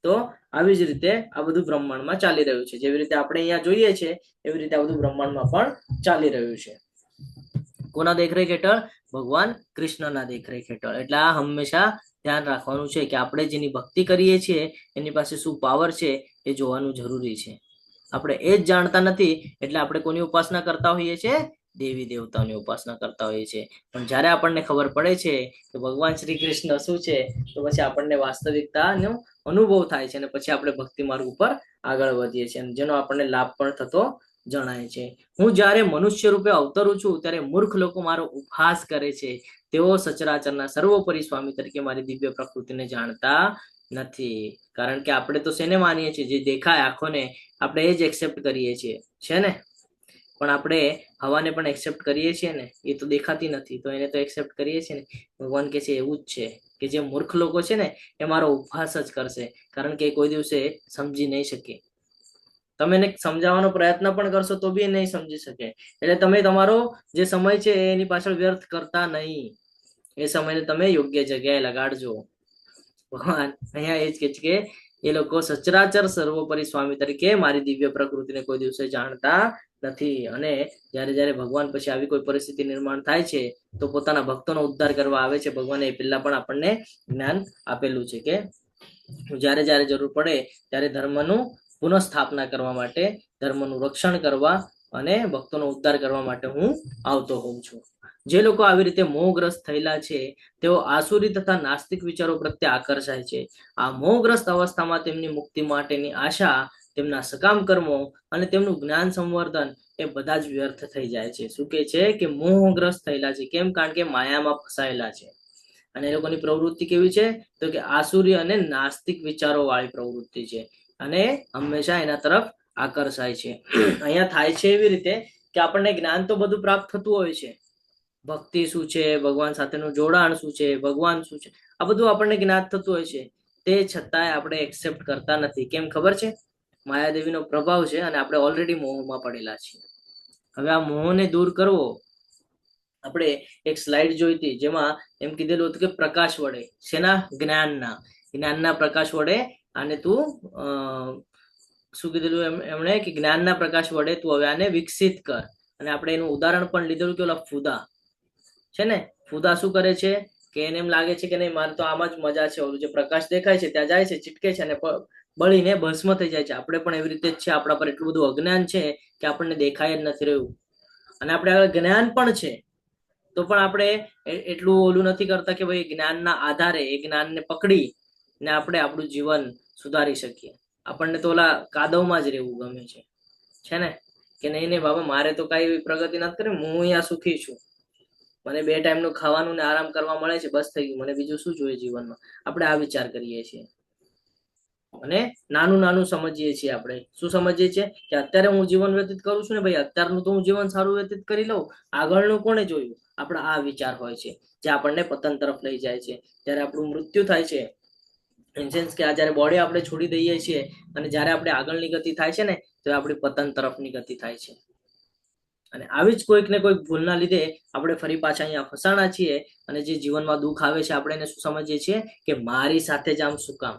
તો આવી જ રીતે આ બધું બ્રહ્માંડમાં ચાલી રહ્યું છે. જેવી રીતે આપણે અહીંયા જોઈએ છે એવી રીતે આ બધું બ્રહ્માંડમાં પણ ચાલી રહ્યું છે. કોના દેખરેખ હેઠળ? ભગવાન કૃષ્ણના દેખરેખ હેઠળ. એટલે આ હંમેશા ધ્યાન રાખવાનું છે કે આપણે જેની ભક્તિ કરીએ છીએ એની પાસે શું પાવર છે એ જોવાનું જરૂરી છે. આપણે એ જ જાણતા નથી એટલે આપણે કોની ઉપાસના કરતા હોઈએ છીએ? દેવી દેવતાઓની ઉપાસના કરતા હોઈએ છીએ. પણ જ્યારે આપણને ખબર પડે છે કે ભગવાન શ્રી કૃષ્ણ શું છે તો પછી આપણને વાસ્તવિકતાનો અનુભવ થાય છે અને પછી આપણે ભક્તિ માર્ગ ઉપર આગળ વધીએ છીએ, જેનો આપણને લાભ પણ થતો જણાય છે. હું જ્યારે મનુષ્ય રૂપે અવતરું છું ત્યારે મૂર્ખ લોકો મારો ઉપહાસ કરે છે. તેઓ સચરાચરના સર્વોપરી સ્વામી તરીકે મારી દિવ્ય પ્રકૃતિને જાણતા નથી. કારણ કે આપણે તો શેને માનીએ છીએ? જે દેખાય આંખોને આપણે એ જ એક્સેપ્ટ કરીએ છીએ, છે ને? પણ આપણે હવાને પણ એક્સેપ્ટ કરીએ છીએ ને? એ તો દેખાતી નથી તો એને તો એક્સેપ્ટ કરીએ છીએ ને. ભગવાન કે છે એવું જ છે કે જે મૂર્ખ લોકો છે ને એ મારો ઉપહાસ જ કરશે, કારણ કે કોઈ દિવસે સમજી નહીં શકે. તમે એને સમજાવવાનો પ્રયત્ન પણ કરશો તો બી નહીં સમજી શકે. એટલે તમે તમારો જે સમય છે એની પાછળ વ્યર્થ કરતા નહીં. એ સમયને તમે યોગ્ય જગ્યાએ લગાડજો. ભગવાન અહીંયા એ જ કે છે કે એ લોકો સચરાચર સર્વોપરી સ્વામી તરીકે મારી દિવ્ય પ્રકૃતિને કોઈ દિવસે જાણતા નથી. અને જ્યારે જ્યારે ભગવાન પછી આવી કોઈ પરિસ્થિતિ નિર્માણ થાય છે તો પોતાના ભક્તોનો ઉદ્ધાર કરવા આવે છે. ભગવાને એ પહેલા પણ આપણને જ્ઞાન આપેલું છે કે જ્યારે જ્યારે જરૂર પડે ત્યારે ધર્મનું પુનઃસ્થાપના કરવા માટે, ધર્મનું રક્ષણ કરવા અને ભક્તોનો ઉદ્ધાર કરવા માટે હું આવતો હોઉં છું. જે લોકો આવી રીતે મોહગ્રસ્ત થયેલા છે તેઓ આસુરી તથા નાસ્તિક વિચારો પ્રત્યે આકર્ષાય છે. આ મોહગ્રસ્ત અવસ્થામાં તેમની મુક્તિ માટેની આશા તેમના સકામ કર્મો અને તેમનું જ્ઞાન સંવર્ધન એ બધા જ વ્યર્થ થઈ જાય છે. શું કે છે કે મોહગ્રસ્ત થયેલા છે. કેમ? કારણ કે માયામાં ફસાયેલા છે. અને એ લોકોની પ્રવૃત્તિ કેવી છે? તો કે આસુરી અને નાસ્તિક વિચારો વાળી પ્રવૃત્તિ છે અને હંમેશા એના તરફ આકર્ષાય છે. અહીંયા થાય છે એવી રીતે કે આપણને જ્ઞાન તો બધું પ્રાપ્ત થતું હોય છે. ભક્તિ શું છે, ભગવાન સાથેનું જોડાણ શું છે, ભગવાન શું છે, આ બધું આપણને જ્ઞાન થતું હોય છે. તે છતાંય આપણે એક્સેપ્ટ કરતા નથી. કેમ ખબર છે? માયાદેવીનો પ્રભાવ છે અને આપણે ઓલરેડી મોહમાં પડેલા છીએ. હવે આ મોહને દૂર કરવો, આપણે એક સ્લાઇડ જોઈ હતી જેમાં એમ કીધેલું હતું કે પ્રકાશ વડે, શેના? જ્ઞાનના પ્રકાશ વડે. અને તું શું કીધેલું એમણે કે જ્ઞાનના પ્રકાશ વડે તું હવે આને વિકસિત કર. અને આપણે એનું ઉદાહરણ પણ લીધેલું કે ઓલા ફૂદા છે ને, ફૂદા શું કરે છે કે એને એમ લાગે છે કે નહીં મારે તો આમાં જ મજા છે, ઓલું જે પ્રકાશ દેખાય છે ત્યાં જાય છે, ચીટકે છે અને બળીને ભસ્મ થઈ જાય છે. આપણે પણ એવી રીતે જ છે. આપણા પર એટલું બધું અજ્ઞાન છે કે આપણને દેખાય જ નથી રહ્યું. અને આપણે આગળ જ્ઞાન પણ છે તો પણ આપણે એટલું ઓલું નથી કરતા કે ભાઈ જ્ઞાનના આધારે એ જ્ઞાનને પકડી ને આપણે આપણું જીવન સુધારી શકીએ. આપણને તો ઓલા કાદવમાં જ રહેવું ગમે છે ને, કે નહીં નહીં બાબા મારે તો કઈ એવી પ્રગતિ નથી કરી, હું અહીંયા સુખી છું, મને 2 ટાઈમનું ખાવાનું ને આરામ કરવા મળે છે, બસ થઈ ગયું, મને બીજું શું જોઈએ જીવનમાં. આપણે આ વિચાર કરીએ છીએ અને નાનું નાનું સમજીએ છીએ. આપણે શું સમજીએ છીએ કે અત્યારે હું જીવન વ્યતીત કરું છું ને ભાઈ, અત્યારનું તો હું જીવન સારું વ્યતીત કરી લઉં, આગળનું કોણે જોયું? આપણા આ વિચાર હોય છે જે આપણને પતન તરફ લઈ જાય છે. જ્યારે આપણું મૃત્યુ થાય છે, ઇન સેન્સ કે આ જ્યારે બોડી આપણે છોડી દઈએ છીએ અને જ્યારે આપણે આગળની ગતિ થાય છે ને તો આપણી પતન તરફની ગતિ થાય છે. અને આવી જ કોઈક ને કોઈક ભૂલના લીધે આપણે ફરી પાછા અહીંયા ફસાણા છીએ. અને જે જીવનમાં દુઃખ આવે છે આપણે એને શું સમજીએ છીએ કે મારી સાથે જ આમ શું કામ.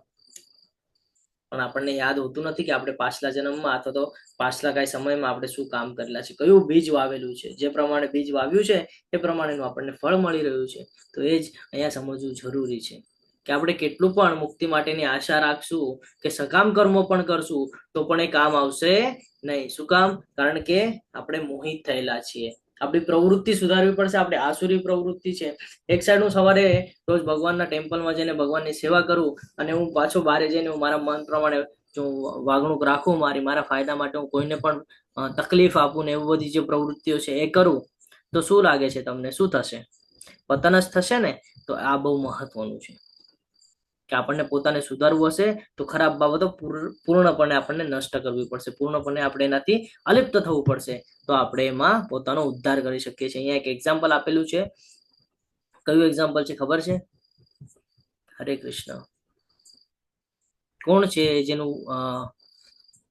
પણ આપણને યાદ હોતું નથી કે આપણે પાછલા જન્મમાં અથવા તો પાછલા કઈ સમયમાં આપણે શું કામ કરેલા છે, કયું બીજ વાવેલું છે. જે પ્રમાણે બીજ વાવ્યું છે એ પ્રમાણેનું આપણને ફળ મળી રહ્યું છે. તો એ જ અહીંયા સમજવું જરૂરી છે કે આપણે કેટલું પણ મુક્તિ માટેની આશા રાખશું કે સકામ કર્મો પણ કરશું તો પણ એ કામ આવશે નહીં. શું કામ? કારણ કે આપણે મોહિત થયેલા છીએ. આપણી પ્રવૃત્તિ સુધારવી પડશે. આપણી આસુરી પ્રવૃત્તિ છે. એક સાઈડ હું સવારે રોજ ભગવાનના ટેમ્પલમાં જઈને ભગવાનની સેવા કરું અને હું પાછો બહાર જઈને હું મારા મન પ્રમાણે જો વાગણૂક રાખું, મારા ફાયદા માટે હું કોઈને પણ તકલીફ આપું ને એવું બધી જે પ્રવૃત્તિઓ છે એ કરું, તો શું લાગે છે તમને? શું થશે? પતન જ થશે ને. તો આ બહુ મહત્વનું છે કે આપણને પોતાને સુધારવું હશે તો ખરાબ બાબતો પૂર્ણપણે આપણને નષ્ટ કરવી પડશે, પૂર્ણપણે આપણે એનાથી અલિપ્ત થવું પડશે. તો આપણે એમાં પોતાનો ઉદ્ધાર કરી શકીએ છીએ. અહીંયા એક એક્ઝામ્પલ આપેલું છે. કયું એક્ઝામ્પલ છે ખબર છે? હરે કૃષ્ણ. કોણ છે જેનું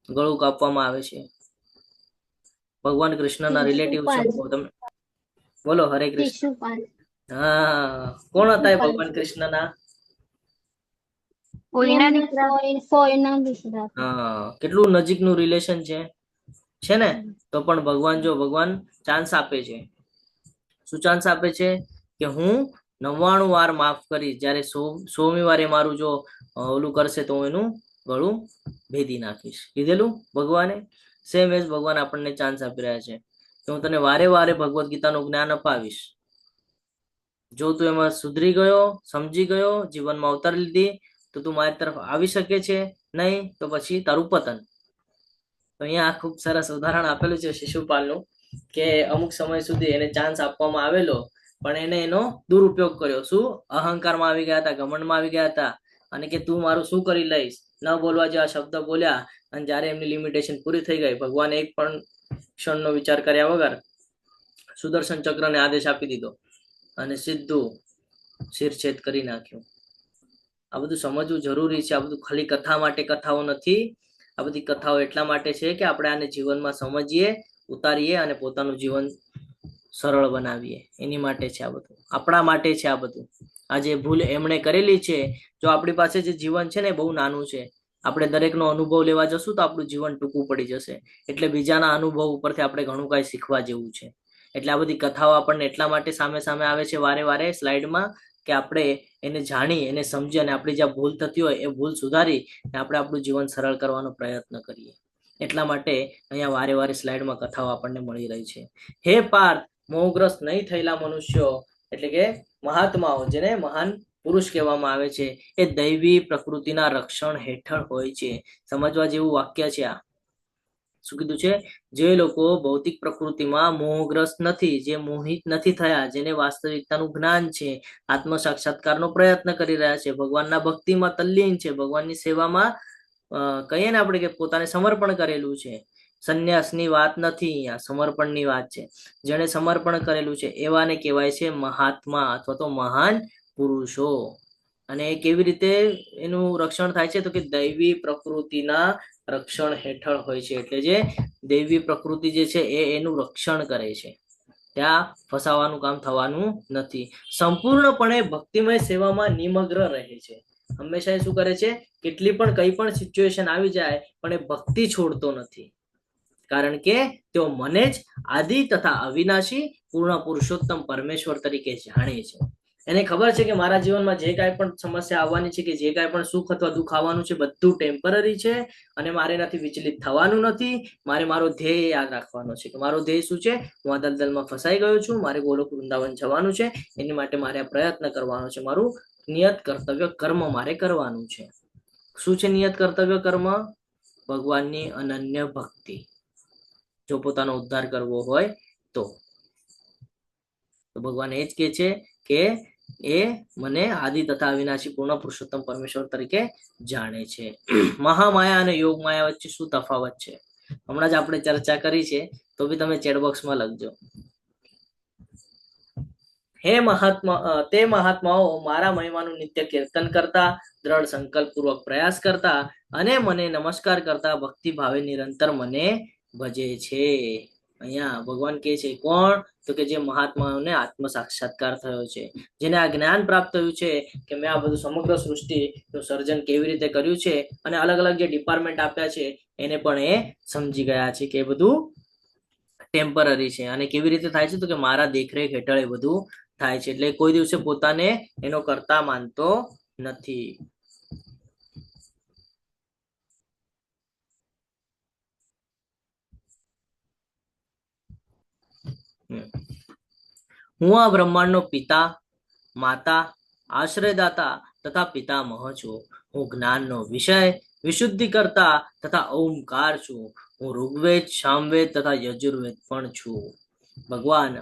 ગળું કાપવામાં આવે છે? ભગવાન કૃષ્ણના રિલેટિવ છે. તમે બોલો. હરે કૃષ્ણ. હા, કોણ હતા એ ભગવાન કૃષ્ણના? હા, કેટલું નજીકનું રિલેશન છે ને. તો પણ ભગવાન ચાન્સ આપે છે. શું ચાન્સ આપે છે? કે હું 99 વાર માફ કરીશ, જ્યારે 100મી વાર એ મારું જો ઓલું કરશે તો હું એનું ગળું ભેદી નાખીશ. કીધેલું ભગવાને. સેમ એઝ ભગવાન આપણને ચાન્સ આપી રહ્યા છે કે હું તને વારે વારે ભગવદ્ ગીતાનું જ્ઞાન અપાવીશ. જો તું એમાં સુધરી ગયો, સમજી ગયો, જીવનમાં અવતારી લીધી તો તું મારી તરફ આવી શકે છે, નહીં તો પછી તારું પતન. તો અહીંયા ખૂબ સરસ ઉદાહરણ આપેલું છે શિશુપાલનું કે અમુક સમય સુધી એને ચાન્સ આપવામાં આવેલો પણ એને એનો દુરુપયોગ કર્યો. શું? અહંકારમાં આવી ગયા હતા, ઘમંડમાં આવી ગયા હતા અને કે તું મારું શું કરી લઈશ, ન બોલવા જેવા શબ્દ બોલ્યા. અને જ્યારે એમની લિમિટેશન પૂરી થઈ ગઈ, ભગવાને એક પણ ક્ષણનો વિચાર કર્યા વગર સુદર્શન ચક્રને આદેશ આપી દીધો અને સીધું શિરછેદ કરી નાખ્યું. આ બધું સમજવું જરૂરી છે. આ બધું ખાલી કથા માટે કથાઓ નથી. આ બધી કથાઓ એટલા માટે છે કે આપણે આને જીવનમાં સમજીએ, ઉતારીએ અને પોતાનું જીવન સરળ બનાવીએ. એની માટે છે આ બધું, આપણા માટે છે આ બધું. આ જે ભૂલ એમણે કરેલી છે, જો આપણી પાસે જે જીવન છે ને બહુ નાનું છે, આપણે દરેકનો અનુભવ લેવા જશું તો આપણું જીવન ટૂંકું પડી જશે. એટલે બીજાના અનુભવ ઉપરથી આપણે ઘણું કાંઈ શીખવા જેવું છે. એટલે આ બધી કથાઓ આપણને એટલા માટે સામે સામે આવે છે વારે વારે સ્લાઇડમાં કે આપણે એને જાણી, એને સમજી અને આપણી જ્યાં ભૂલ થતી હોય એ ભૂલ સુધારી અને આપણે આપણું જીવન સરળ કરવાનો પ્રયત્ન કરીએ. એટલા માટે અહીંયા વારે વારે સ્લાઇડમાં કથાઓ આપણને મળી રહી છે. હે પાર્થ, મોહગ્રસ્ત નહીં થયેલા મનુષ્યો એટલે કે મહાત્માઓ, જેને મહાન પુરુષ કહેવામાં આવે છે એ દૈવી પ્રકૃતિના રક્ષણ હેઠળ હોય છે. સમજવા જેવું વાક્ય છે આ. શું કીધું છે? જે લોકો ભૌતિક પ્રકૃતિમાં મોહગ્રસ્ત નથી, જે મોહિત નથી થયા, જેને વાસ્તવિકતાનું જ્ઞાન છે, આત્મ સાક્ષાત્કારનો પ્રયત્ન કરી રહ્યા છે, ભગવાનના ભક્તિમાં તલ્લીન છે, ભગવાનની સેવામાં કહીએ ને આપણે કે પોતાને સમર્પણ કરેલું છે. સંન્યાસની વાત નથી, અહીંયા સમર્પણની વાત છે. જેણે સમર્પણ કરેલું છે એવાને કહેવાય છે મહાત્મા અથવા તો મહાન પુરુષો. અને કેવી રીતે એનું રક્ષણ થાય છે? તો કે દૈવી પ્રકૃતિના રક્ષણ હેઠળ હોય છે. એટલે જે દૈવી પ્રકૃતિ જે છે એ એનું રક્ષણ કરે છે, ત્યાં ફસાવાનું કામ થવાનું નથી. સંપૂર્ણપણે ભક્તિમય સેવામાં નિમગ્ન રહે છે. હંમેશા શું કરે છે? કેટલી પણ કઈ પણ સિચ્યુએશન આવી જાય પણ એ ભક્તિ છોડતો નથી, કારણ કે તેઓ મને જ આદિ તથા અવિનાશી પૂર્ણ પુરુષોત્તમ પરમેશ્વર તરીકે જાણે છે. એને ખબર છે કે મારા જીવનમાં જે કાંઈ પણ સમસ્યા આવવાની છે, કે જે કાંઈ પણ સુખ અથવા દુઃખ આવવાનું છે, બધું ટેમ્પરરી છે અને મારે એનાથી વિચલિત થવાનું નથી. મારે મારો ધ્યેય યાદ રાખવાનો છે કે મારો ધ્યેય શું છે? હું આ દલદલમાં ફસાઈ ગયો છું, મારે ગોલોક વૃંદાવન જવાનું છે, એની માટે મારે આ પ્રયત્ન કરવાનો છે. મારું નિયત કર્તવ્ય કર્મ મારે કરવાનું છે. શું છે નિયત કર્તવ્ય કર્મ? ભગવાનની અનન્ય ભક્તિ, જો પોતાનો ઉદ્ધાર કરવો હોય તો ભગવાન એ જ કહે છે કે એ મને આદિ તથા અવિનાશી પૂર્ણ પુરુષોત્તમ પરમેશ્વર તરીકે જાણે છે. મહામાયા અને યોગ માયા વચ્ચે શું તફાવત છે? હમણાં જ આપણે ચર્ચા કરી છે, તો બી તમે ચેટ બોક્સમાં લખજો. હે મહાત્મા, તે મહાત્માઓ મારા મહિમાનું નિત્ય કીર્તન કરતા, દ્રઢ સંકલ્પ પૂર્વક પ્રયાસ કરતા અને મને નમસ્કાર કરતા ભક્તિ ભાવે નિરંતર મને ભજે છે. અહીંયા ભગવાન કહે છે કોણ? તો કે જે મહાત્માઓને આત્મ સાક્ષાત્કાર થયો છે, જેને આ જ્ઞાન પ્રાપ્ત થયું છે કે મેં આ બધું સમગ્ર સૃષ્ટિનું સર્જન કેવી રીતે કર્યું છે અને અલગ અલગ જે ડિપાર્ટમેન્ટ આપ્યા છે એને પણ એ સમજી ગયા છે કે એ બધું ટેમ્પરરી છે. અને કેવી રીતે થાય છે? તો કે મારા દેખરેખ હેઠળ એ બધું થાય છે. એટલે કોઈ દિવસે પોતાને એનો કર્તા માનતો નથી. હું આ બ્રહ્માંડનો પિતા, માતા, આશ્રયદાતા તથા પિતામહ છું. હું જ્ઞાનનો વિષય, વિશુદ્ધિ કરતા તથા ઓમકાર છું. હું ઋગ્વેદ, સામવેદ તથા યજુર્વેદ પણ છું. ભગવાન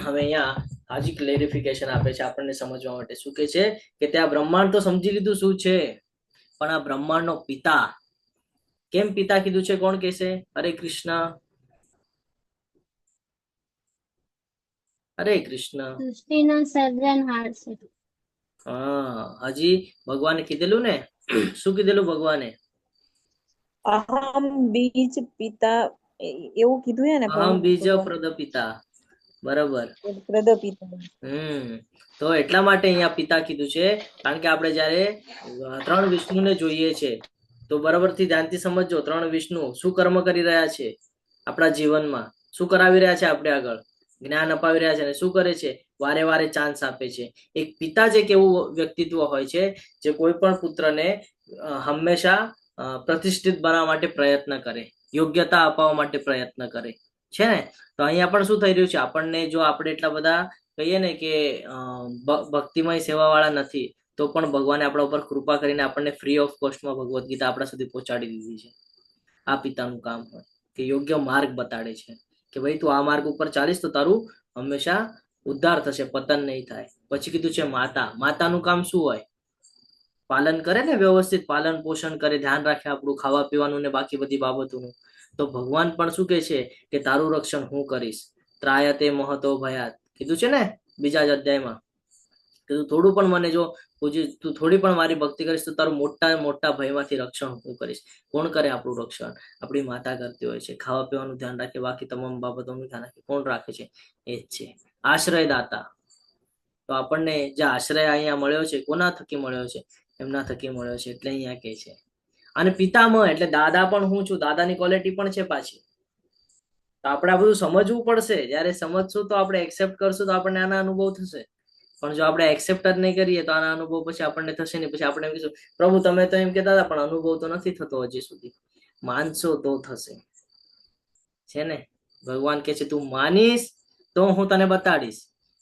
હવે અહીંયા હાજી ક્લેરિફિકેશન આપે છે આપણને સમજવા માટે. શું કે છે કે ત્યાં બ્રહ્માંડ તો સમજી લીધું શું છે, પણ આ બ્રહ્માંડનો પિતા. કેમ પિતા કીધું છે? કોણ કહેશે? હરે કૃષ્ણ, હરે કૃષ્ણ. સૃષ્ટિનો સર્જનહાર છે. હા, હજી ભગવાને કીધેલું ને. શું કીધેલું ભગવાને? અહમ બીજ પિતા એવું કીધું હે ને? અહમ બીજ પ્રદપિતા. બરાબર. પ્રદપિતા. તો એટલા માટે અહીંયા પિતા કીધું છે, કારણ કે આપણે જયારે 3 વિષ્ણુને જોઈએ છે તો બરાબરથી ધ્યાનથી સમજજો. 3 વિષ્ણુ શું કર્મ કરી રહ્યા છે આપણા જીવનમાં? શું કરાવી રહ્યા છે આપણે આગળ? જ્ઞાન અપાવી રહ્યા છે. અને શું કરે છે? વારે વારે ચાન્સ આપે છે. એક પિતા જે કેવું વ્યક્તિત્વ હોય છે, જે કોઈ પણ પુત્રને હંમેશા પ્રતિષ્ઠિત બનાવવા માટે પ્રયત્ન કરે, યોગ્યતા અપાવવા માટે પ્રયત્ન કરે છે ને. તો અહીંયા પણ શું થઈ રહ્યું છે? આપણને જો આપણે એટલા બધા કહીએ ને કે ભક્તિમય સેવા વાળા નથી, તો પણ ભગવાને આપણા ઉપર કૃપા કરીને આપણને ફ્રી ઓફ કોસ્ટમાં ભગવદ્ ગીતા આપણા સુધી પહોંચાડી દીધી છે. આ પિતાનું કામ હોય કે યોગ્ય માર્ગ બતાડે છે કે ભાઈ તું આ માર્ગ ઉપર ચાલીસ તો તારું હંમેશા ઉદ્ધાર થશે, પતન નહીં થાય. પછી કીધું છે માતા. માતાનું કામ શું હોય? પાલન કરે ને, વ્યવસ્થિત પાલન પોષણ કરે, ધ્યાન રાખે આપણું ખાવા પીવાનું ને બાકી બધી બાબતોનું. તો ભગવાન પણ શું કહે છે કે તારું રક્ષણ હું કરીશ. ત્રાયતે મહતો ભયાત કીધું છે ને બીજા જ અધ્યાયમાં. કીધું થોડું પણ મને જો તું થોડી પણ મારી ભક્તિ કરીશ તો તારું મોટા મોટા ભયમાંથી રક્ષણ હું કરીશ. કોણ કરે આપણું રક્ષણ? આપણી માતા કરતી હોય છે. ખાવા પીવાનું ધ્યાન રાખે, બાકી તમામ બાબતોનું ધ્યાન રાખે. કોણ રાખે છે? એ જ છે આશ્રયદાતા. તો આપણને જે આશ્રય અહીંયા મળ્યો છે, કોના થકી મળ્યો છે? એમના થકી મળ્યો છે. એટલે અહીંયા કે છે. અને પિતામહ એટલે દાદા પણ હું છું. દાદાની ક્વોલિટી પણ છે પાછી. તો આપણે આ બધું સમજવું પડશે. જયારે સમજશું તો આપણે એક્સેપ્ટ કરશું તો આપણને આના અનુભવ થશે. પણ જો આપણે એક્સેપ્ટ જ નહીં કરીએ તો આના અનુભવ પછી આપણને થશે નહીં. પછી આપણે એમ કહીશું પ્રભુ તમે તો એમ કહેતા હતા, પણ અનુભવ તો નથી થતો હજી સુધી. માનશો તો થશે, છે ને. ભગવાન કે છે તું માનીશ તો હું તને બતાડીશ.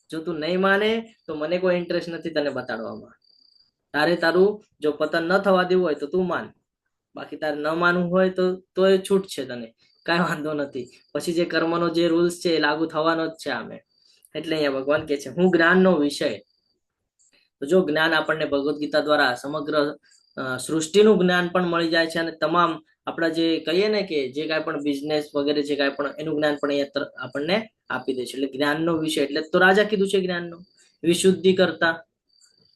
જો તું નહીં માને તો મને કોઈ ઇન્ટરેસ્ટ નથી તને બતાડવામાં. તારે તારું જો પતન ન થવા દેવું હોય તો તું માન, બાકી તારે ન માનવું હોય તો એ છૂટ છે, તને કાંઈ વાંધો નથી. પછી જે કર્મનો જે રૂલ્સ છે એ લાગુ થવાનો જ છે આમે. એટલે અહીંયા ભગવાન કહે છે હું જ્ઞાનનો વિષય. તો જો જ્ઞાન આપણને ભગવદ્ ગીતા દ્વારા સમગ્ર સૃષ્ટિનું જ્ઞાન પણ મળી જાય છે, અને તમામ આપણા જે કહીએ ને કે જે કાંઈ પણ બિઝનેસ વગેરે જે કાંઈ પણ એનું જ્ઞાન પણ અહીંયા આપણને આપી દે છે. એટલે જ્ઞાનનો વિષય એટલે તો રાજા કીધું છે જ્ઞાનનો, વિશુદ્ધિ કરતા.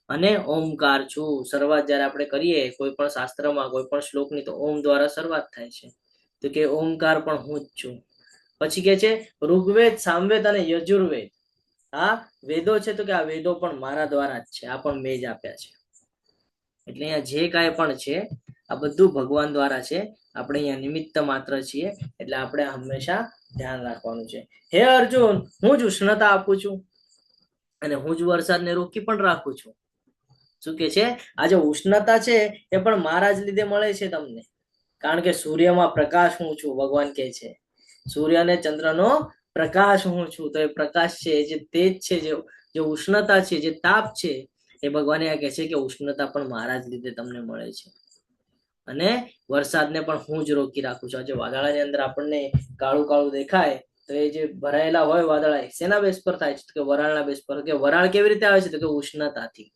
અને ઓમકાર છું. શરૂઆત જયારે આપણે કરીએ કોઈ પણ શાસ્ત્રમાં કોઈ પણ શ્લોકની તો ઓમ દ્વારા શરૂઆત થાય છે. તો કે ઓમકાર પણ હું જ છું. પછી કે છે ઋગ્વેદ, સામવેદ અને યજુર્વેદ આ વેદો છે, તો કે આ વેદો પણ મારા દ્વારા જ છે, આ પણ મેં જ આપ્યા છે. એટલે અહીંયા જે કાંઈ પણ છે આ બધું ભગવાન દ્વારા છે, આપણે અહીંયા નિમિત્ત માત્ર છીએ. એટલે આપણે હંમેશા ધ્યાન રાખવાનું છે. હે અર્જુન, હું જ ઉષ્ણતા આપું છું અને હું જ વરસાદને રોકી પણ રાખું છું. શું કે છે આ જે ઉષ્ણતા છે એ પણ મારા જ લીધે મળે છે તમને, કારણ કે સૂર્યમાં પ્રકાશ હું છું. ભગવાન કહે છે સૂર્ય અને ચંદ્રનો પ્રકાશ હું છું. તો એ પ્રકાશ છે, જે તેજ છે, જે ઉષ્ણતા છે, જે તાપ છે, એ ભગવાન કહે છે કે ઉષ્ણતા પણ મારા જ લીધે તમને મળે છે. અને વરસાદને પણ હું જ રોકી રાખું છું. આજે વાદળાની અંદર આપણને કાળું કાળું દેખાય તો એ જે ભરાયેલા હોય વાદળા શેના બેસ પર થાય છે? તો કે વરાળના બેસ પર. કે વરાળ કેવી રીતે આવે છે? તો કે ઉષ્ણતાથી.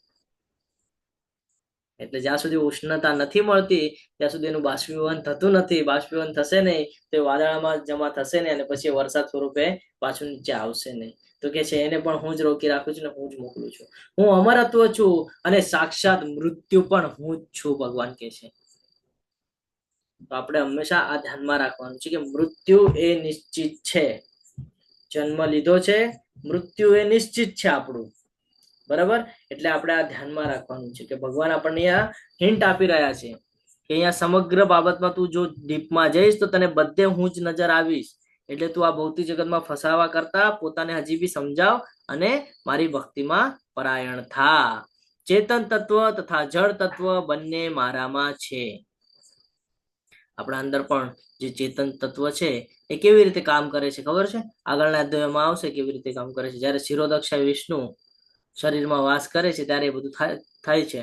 એટલે જ્યાં સુધી ઉષ્ણતા નથી મળતી ત્યાં સુધી એનું બાષ્પીભવન થતું નથી. બાષ્પીભવન થશે નહીં તો વાદળામાં જમા થશે નહીં, અને પછી વરસાદ સ્વરૂપે પાછું નીચે આવશે નહીં. તો કે છે એને પણ હું જ રોકી રાખું છું ને હું જ મોકલું છું. હું અમરત્વ છું અને સાક્ષાત મૃત્યુ પણ હું જ છું, ભગવાન કહે છે. તો આપણે હંમેશા આ ધ્યાનમાં રાખવાનું છે કે મૃત્યુ એ નિશ્ચિત છે. જન્મ લીધો છે, મૃત્યુ એ નિશ્ચિત છે આપણું, બરાબર. એટલે આપણે આ ધ્યાનમાં રાખવાનું છે કે ભગવાન આપણને અહીંયા હિન્ટ આપી રહ્યા છે કે અહીંયા સમગ્ર બાબતમાં તું જો ડીપમાં જઈશ તો તને બધે હું જ નજર આવીશ. એટલે તું આ ભૌતિક જગતમાં ફસાવા કરતા પોતાને હજી બી સમજાવ અને મારી ભક્તિમાં પરાયણ થા. ચેતન તત્વ તથા જળ તત્વ બંને મારામાં છે. આપણા અંદર પણ જે ચેતન તત્વ છે એ કેવી રીતે કામ કરે છે ખબર છે? આગળના અધ્યાયમાં આવશે કેવી રીતે કામ કરે છે. જ્યારે શિરોદક્ષા વિષ્ણુ શરીરમાં વાસ કરે છે ત્યારે એ બધું થાય છે.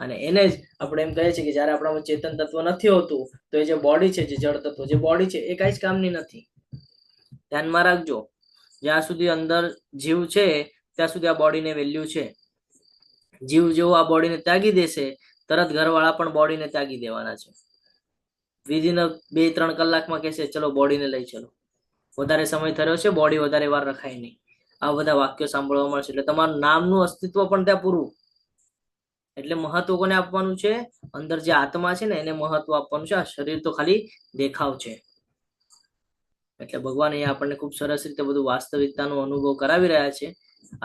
અને એને જ આપણે એમ કહીએ છીએ કે જયારે આપણામાં ચેતન તત્વ નથી હોતું તો એ જે બોડી છે, જે જળ તત્વ જે બોડી છે, એ કઈ જ કામની નથી. ધ્યાનમાં રાખજો, જ્યાં સુધી અંદર જીવ છે ત્યાં સુધી આ બોડીને વેલ્યુ છે. જીવ જેવો આ બોડીને ત્યાગી દેશે તરત ઘરવાળા પણ બોડીને ત્યાગી દેવાના છે. વિધિન 2-3 કલાકમાં કહેશે ચલો બોડીને લઈ ચલો. વધારે સમય થયો છે, બોડી વધારે વાર રખાય નહીં. આ બધા વાક્યો સાંભળવા મળશે. એટલે તમારું નામનું અસ્તિત્વ પણ ત્યાં પૂરું. એટલે મહત્વ કોને આપવાનું છે? અંદર જે આત્મા છે ને એને મહત્વ આપવાનું છે. આ શરીર તો ખાલી દેખાવ છે. એટલે ભગવાન અહીંયા આપણને ખૂબ સરસ રીતે બધું વાસ્તવિકતાનો અનુભવ કરાવી રહ્યા છે,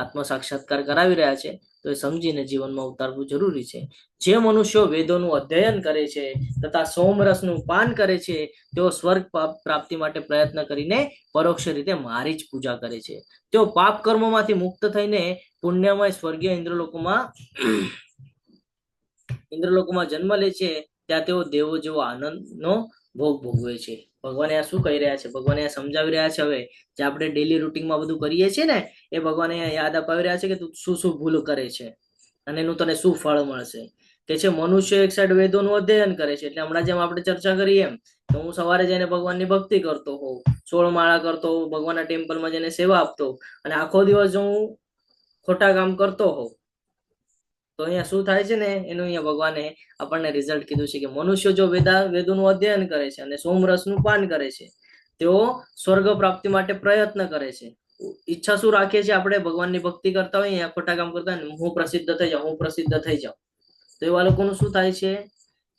આત્મ સાક્ષાત્કાર કરાવી રહ્યા છે. તો એ સમજીને જીવનમાં ઉતારવું જરૂરી છે. જે મનુષ્યો વેદોનું અધ્યયન કરે છે તથા સોમરસનું પાન કરે છે તેઓ સ્વર્ગ પ્રાપ્તિ માટે પ્રયત્ન કરીને પરોક્ષ રીતે મારી જ પૂજા કરે છે. તેઓ પાપ કર્મોમાંથી મુક્ત થઈને પુણ્યમય સ્વર્ગીય ઇન્દ્રલોકોમાં જન્મ લે છે. ત્યાં તેઓ દેવો જેવો આનંદનો ભોગ ભોગવે છે. ભગવાન અહીંયા શું કહી રહ્યા છે? ભગવાન અહીંયા સમજાવી રહ્યા છે. હવે જે આપણે ડેલી રૂટીનમાં બધું કરીએ છીએ ને એ ભગવાન અહીંયા યાદ અપાવી રહ્યા છે કે તું શું શું ભૂલ કરે છે અને એનું તને શું ફળ મળશે. કે છે મનુષ્ય એક સાઈડ વેદોનું અધ્યયન કરે છે. એટલે હમણાં જેમ આપણે ચર્ચા કરીએ એમ તો હું સવારે જઈને ભગવાનની ભક્તિ કરતો હોઉં, 16 માળા કરતો હોઉં, ભગવાનના ટેમ્પલમાં જઈને સેવા આપતો હોઉં, અને આખો દિવસ જો હું ખોટા કામ કરતો હોઉં તો અહીંયા શું થાય છે ને એનું અહીંયા ભગવાને આપણને રિઝલ્ટ કીધું છે કે મનુષ્ય જો વેદોનું અધ્યયન કરે છે અને સોમરસનું પાન કરે છે તેઓ સ્વર્ગ પ્રાપ્તિ માટે પ્રયત્ન કરે છે. ઈચ્છા શું રાખીએ છીએ આપણે? ભગવાનની ભક્તિ કરતા હોય, અહીંયા ખોટા કામ કરતા હોય, હું પ્રસિદ્ધ થઈ જાઉં, હું પ્રસિદ્ધ થઈ જાઉં. તો એવા લોકોનું શું થાય છે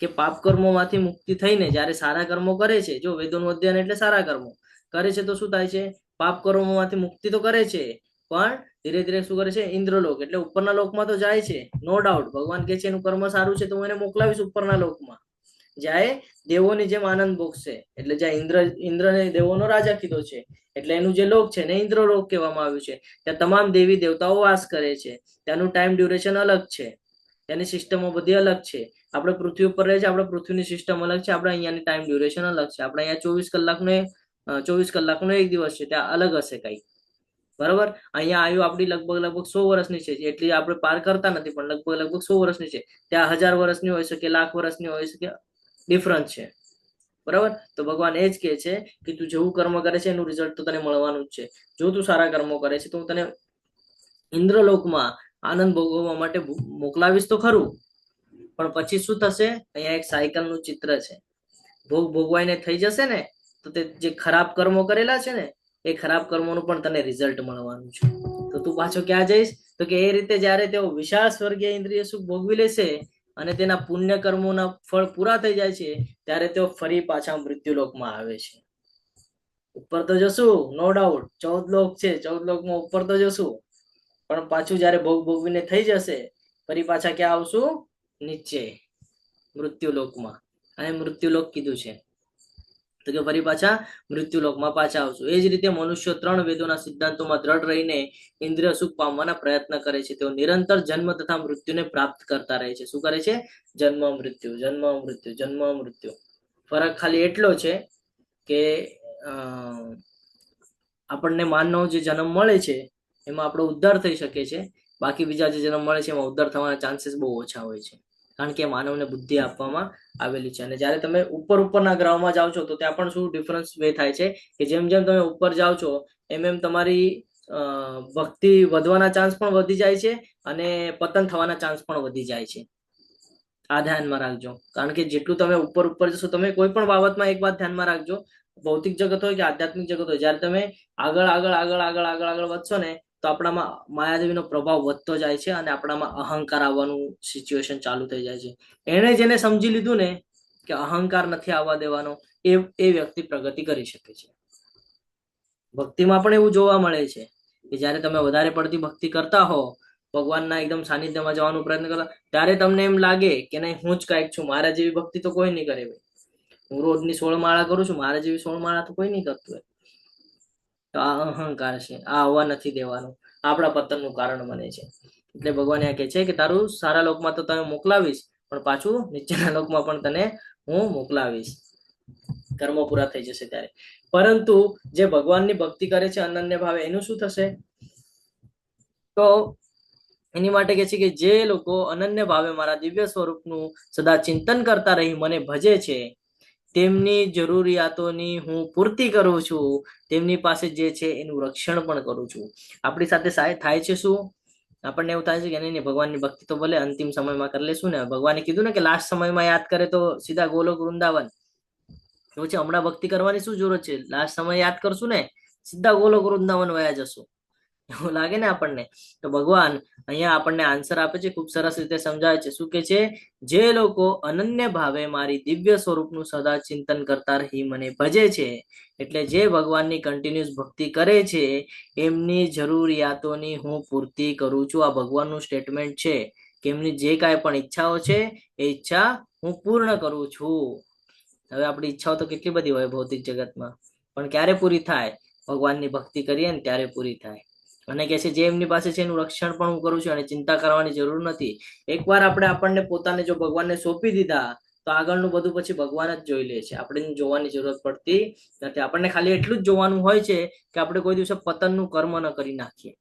કે પાપ કર્મોમાંથી મુક્તિ થઈને જ્યારે સારા કર્મો કરે છે, જો વેદોનું અધ્યયન એટલે સારા કર્મો કરે છે તો શું થાય છે? પાપ કર્મોમાંથી મુક્તિ તો કરે છે, પણ ધીરે ધીરે શું કરે છે? ઇન્દ્રલોક એટલે ઉપરના લોકમાં તો જાય છે, નો ડાઉટ. ભગવાન કહે છે એનું કર્મ સારું છે તો હું એને મોકલાવીશ ઉપરના લોકમાં, જાય દેવોની જેમ આનંદ ભોગશે. એટલે જ્યાં ઇન્દ્રને દેવોનો રાજા કીધો છે એટલે એનું જે લોક છે ને ઇન્દ્રલોક કહેવામાં આવ્યું છે. ત્યાં તમામ દેવી દેવતાઓ વાસ કરે છે. ત્યાંનું ટાઈમ ડ્યુરેશન અલગ છે, ત્યાંની સિસ્ટમો બધી અલગ છે. આપણે પૃથ્વી ઉપર રહે છે, આપણે પૃથ્વીની સિસ્ટમ અલગ છે, આપણે અહીંયાની ટાઈમ ડ્યુરેશન અલગ છે. આપણે અહીંયા 24 કલાકનો 1 દિવસ છે, ત્યાં અલગ હશે કઈ. બરાબર. અહીંયા આયુ આપણી લગભગ 100 વર્ષની છે, એટલી આપણે પાર કરતા નથી, પણ લગભગ 100 વર્ષની છે. ત્યાં 1000 વર્ષની હોઈ શકે, લાખ વર્ષની હોઈ શકે, ડિફરન્સ છે. બરાબર. તો ભગવાન એ જ કહે છે કે તું જેવું કર્મ કરે છે એનું રિઝલ્ટ તો તને મળવાનું જ છે. જો તું સારા કર્મો કરે છે તો હું તને ઇન્દ્રલોકમાં આનંદ ભોગવવા માટે મોકલાવીશ તો ખરું, પણ પછી શું થશે? અહીંયા એક સાયકલ નું ચિત્ર છે. ભોગ ભોગવાઈને થઈ જશે ને તો તે જે ખરાબ કર્મો કરેલા છે ને એ ખરાબ કર્મોનું પણ તને રિઝલ્ટ મળવાનું છે. તો તું પાછો ક્યાં જઈશ? તો કે એ રીતે જયારે તેઓ વિશાળ સ્વર્ગીય ઇન્દ્રિય સુખ ભોગવી લેશે અને તેના પુણ્ય કર્મોના ફળ પૂરા થઈ જાય છે ત્યારે તેઓ ફરી પાછા મૃત્યુલોકમાં આવે છે. ઉપર તો જશું, નો ડાઉટ, 14 લોક છે, 14 લોકમાં ઉપર તો જશું, પણ પાછું જયારે ભોગ ભોગવીને થઈ જશે ફરી પાછા ક્યાં આવશું? નીચે મૃત્યુલોકમાં. અને મૃત્યુલોક કીધું છે તો કે ફરી પાછા મૃત્યુલોકમાં પાછા આવશું. એ જ રીતે મનુષ્યો 3 વેદોના સિદ્ધાંતોમાં દ્રઢ રહીને ઇન્દ્રિય સુખ પામવાના પ્રયત્ન કરે છે. તેઓ નિરંતર જન્મ તથા મૃત્યુને પ્રાપ્ત કરતા રહે છે. શું કરે છે? જન્મ મૃત્યુ, જન્મ મૃત્યુ, જન્મ મૃત્યુ. ફરક ખાલી એટલો છે કે આપણને માનવ જે જન્મ મળે છે એમાં આપણો ઉદ્ધાર થઈ શકે છે, બાકી બીજા જે જન્મ મળે છે એમાં ઉદ્ધાર થવાના ચાન્સીસ બહુ ઓછા હોય છે, કારણ કે માનવને બુદ્ધિ આપવામાં આવેલી છે. અને જ્યારે તમે ઉપરના ગ્રહમાં જાઓ છો તો ત્યાં પણ શું ડિફરન્સ વે થાય છે કે જેમ જેમ તમે ઉપર જાઓ છો એમ એમ તમારી ભક્તિ વધવાના ચાન્સ પણ વધી જાય છે અને પતન થવાના ચાન્સ પણ વધી જાય છે. આ ધ્યાનમાં રાખજો, કારણ કે જેટલું તમે ઉપર જશો, તમે કોઈ પણ બાબતમાં એક વાત ધ્યાનમાં રાખજો, ભૌતિક જગત હોય કે આધ્યાત્મિક જગત હોય, જ્યારે તમે આગળ વધશો ને તો આપણામાં માયાદેવીનો પ્રભાવ વધતો જાય છે અને આપણામાં અહંકાર આવવાનું સિચ્યુએશન ચાલુ થઈ જાય છે. એને જેને સમજી લીધું ને કે અહંકાર નથી આવવા દેવાનો, એ વ્યક્તિ પ્રગતિ કરી શકે છે. ભક્તિમાં પણ એવું જોવા મળે છે કે જ્યારે તમે વધારે પડતી ભક્તિ કરતા હો, ભગવાનના એકદમ સાનિધ્યમાં જવાનો પ્રયત્ન કરતા, ત્યારે તમને એમ લાગે કે નહીં, હું જ કાંઈક છું, મારા જેવી ભક્તિ તો કોઈ નહીં કરે. હું રોજની 16 માળા કરું છું, મારા જેવી 16 માળા તો કોઈ નહીં કરતું હોય. તો આ અહંકાર છે, આ આવવા નથી દેવાનું, આપણા પતનનું કારણ બને છે. એટલે ભગવાન કહે છે કે તારું સારા લોકમાં તો તમે મોકલાવીશ, પણ પાછું નીચેના લોકમાં પણ તને હું મોકલાવીશ, કર્મો પૂરા થઈ જશે ત્યારે. પરંતુ જે ભગવાનની ભક્તિ કરે છે અનન્ય ભાવે, એનું શું થશે? તો એની માટે કહે છે કે જે લોકો અનન્ય ભાવે મારા દિવ્ય સ્વરૂપનું સદા ચિંતન કરતા રહી મને ભજે છે, તેમની જરૂરિયાતોની હું પૂર્તિ કરું છું, તેમની પાસે જે છે એનું રક્ષણ પણ કરું છું. આપણી સાથે થાય છે શું? આપણને એવું થાય છે કે નહીં, ભગવાનની ભક્તિ તો ભલે અંતિમ સમયમાં કરી લેશું ને, ભગવાને કીધું ને કે લાસ્ટ સમયમાં યાદ કરે તો સીધા ગોલોક વૃંદાવન. એવું છે, હમણાં ભક્તિ કરવાની શું જરૂરત છે? લાસ્ટ સમય યાદ કરશું ને સીધા ગોલોક વૃંદાવન વયા જશું, એવું લાગે ને આપણને. તો ભગવાન અહીંયા આપણને આન્સર આપે છે, ખૂબ સરસ રીતે સમજાવે છે. શું કે છે? જે લોકો અનન્ય ભાવે મારી દિવ્ય સ્વરૂપનું સદા ચિંતન કરતા રહી મને ભજે છે, એટલે જે ભગવાનની કન્ટિન્યુઅસ ભક્તિ કરે છે એમની જરૂરિયાતોની હું પૂર્તિ કરું છું. આ ભગવાનનું સ્ટેટમેન્ટ છે કે એમની જે કાંઈ પણ ઈચ્છાઓ છે એ ઈચ્છા હું પૂર્ણ કરું છું. હવે આપણી ઈચ્છાઓ તો કેટલી બધી હોય ભૌતિક જગતમાં, પણ ક્યારે પૂરી થાય? ભગવાનની ભક્તિ કરીએ ને ત્યારે પૂરી થાય. અને કહે છે જે એમની પાસે છે એનું રક્ષણ પણ હું કરું છું અને ચિંતા કરવાની જરૂર નથી. એકવાર આપણને પોતાને જો ભગવાનને સોંપી દીધા તો આગળનું બધું પછી ભગવાન જ જોઈ લે છે, આપણે જોવાની જરૂરત પડતી નથી. આપણને ખાલી એટલું જ જોવાનું હોય છે કે આપણે કોઈ દિવસે પતનનું કર્મ ન કરી નાખીએ,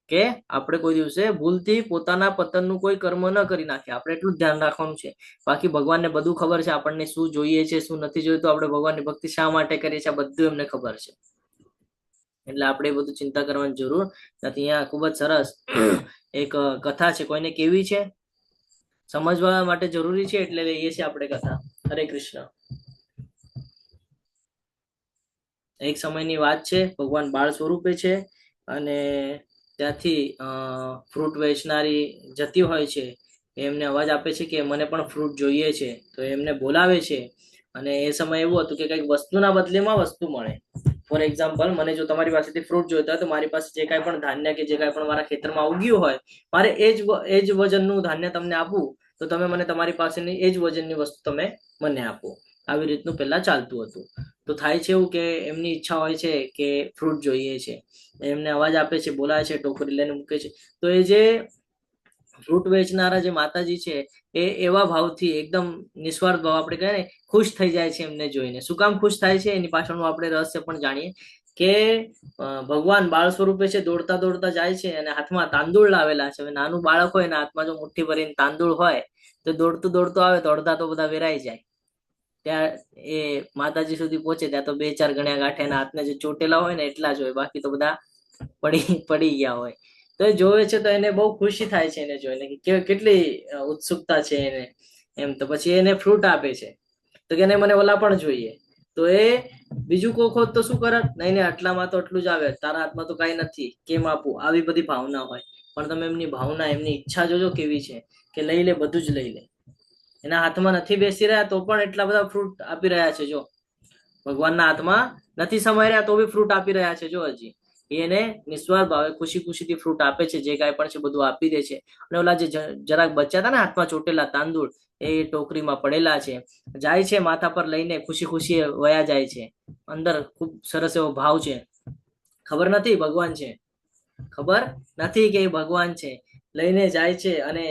કે આપણે કોઈ દિવસે ભૂલથી પોતાના પતનનું કોઈ કર્મ ન કરી નાખીએ, આપણે એટલું જ ધ્યાન રાખવાનું છે. બાકી ભગવાનને બધું ખબર છે, આપણને શું જોઈએ છે શું નથી જોઈતું, આપણે ભગવાનની ભક્તિ શા માટે કરીએ છીએ બધું એમને ખબર છે, એટલે આપણે બધું ચિંતા કરવાની જરૂર નથી. અહીંયા ખૂબ જ સરસ એક કથા છે, કોઈને કેવી છે, સમજવા માટે જરૂરી છે એટલે લઈએ છીએ આપણે કથા. હરે કૃષ્ણ. એક સમયની વાત છે, ભગવાન બાળ સ્વરૂપે છે અને ત્યાંથી ફ્રૂટ વેચનારી જતી હોય છે, એમને અવાજ આપે છે કે મને પણ ફ્રૂટ જોઈએ છે, તો એમને બોલાવે છે. અને એ સમય એવું હતું કે કંઈક વસ્તુના બદલેમાં વસ્તુ મળે. ફોર એક્ઝામ્પલ, મને જો તમારી પાસેથી ફ્રૂટ જોઈતા હોય તો મારી પાસે જે કાંઈ પણ ધાન્ય કે જે કાંઈ પણ મારા ખેતરમાં ઉગ્યું હોય, મારે એ જ વજનનું ધાન્ય તમને આપવું, તો તમે મને તમારી પાસેની એ જ વજનની વસ્તુ તમે મને આપો. આવી રીતનું પહેલા ચાલતું હતું. તો થાય છે એવું કે એમની ઈચ્છા હોય છે કે ફ્રૂટ જોઈએ છે, એમને અવાજ આપે છે, બોલાવે છે, ટોકરી લઈને મૂકે છે. તો એ જે ફ્રૂટ વેચનારા જે માતાજી છે એ એવા ભાવથી એકદમ નિસ્વાર્થ ભાવ આપણે કહીએ ને, ખુશ થઈ જાય છે એમને જોઈને. શું કામ ખુશ થાય છે એની પાછળનું આપણે રહસ્ય પણ જાણીએ કે ભગવાન બાળ સ્વરૂપે છે, દોડતા દોડતા જાય છે અને હાથમાં તાંદૂળ લાવેલા છે. હવે નાનું બાળક હોય ને હાથમાં જો મુઠ્ઠી ભરીને તાંદૂળ હોય તો દોડતું દોડતું આવે તો અડધા તો બધા વેરાઈ જાય. ત્યાં એ માતાજી સુધી પહોંચે ત્યાં તો 2-4 ગણ્યા ગાંઠે એના હાથને જે ચોટેલા હોય ને એટલા જ હોય, બાકી તો બધા પડી ગયા હોય. તો એ જોવે છે તો એને બહુ ખુશી થાય છે એને જોઈને કે કેટલી ઉત્સુકતા છે એને એમ. તો પછી એને ફ્રૂટ આપે છે તો કે મને ઓલા પણ જોઈએ. તો એ બીજું કોક હોત તો શું કરત? નહીં નહીં, આટલામાં તો આટલું જ આવે, તારા હાથમાં તો કઈ નથી, કેમ આપું? આવી બધી ભાવના હોય. પણ તમે એમની ભાવના, એમની ઈચ્છા જોજો કેવી છે કે લઈ લે, બધું જ લઈ લે. એના હાથમાં નથી બેસી રહ્યા તો પણ એટલા બધા ફ્રૂટ આપી રહ્યા છે. જો ભગવાનના હાથમાં નથી સમાઈ રહ્યા તો બી ફ્રૂટ આપી રહ્યા છે. જો હજી એને નિસ્વાર્થ ભાવે ખુશી ખુશીથી ફ્રૂટ આપે છે, જે કાંઈ પણ છે બધું આપી દે છે. અને ઓલા જે જરાક બચ્યા હતા ને હાથમાં ચોટેલા તાંદૂળ, એ ટોકરીમાં પડેલા છે, જાય છે માથા પર લઈને ખુશી ખુશી વયા જાય છે. અંદર ખૂબ સરસ એવો ભાવ છે. ખબર નથી ભગવાન છે, ખબર નથી કે એ ભગવાન છે. લઈને જાય છે અને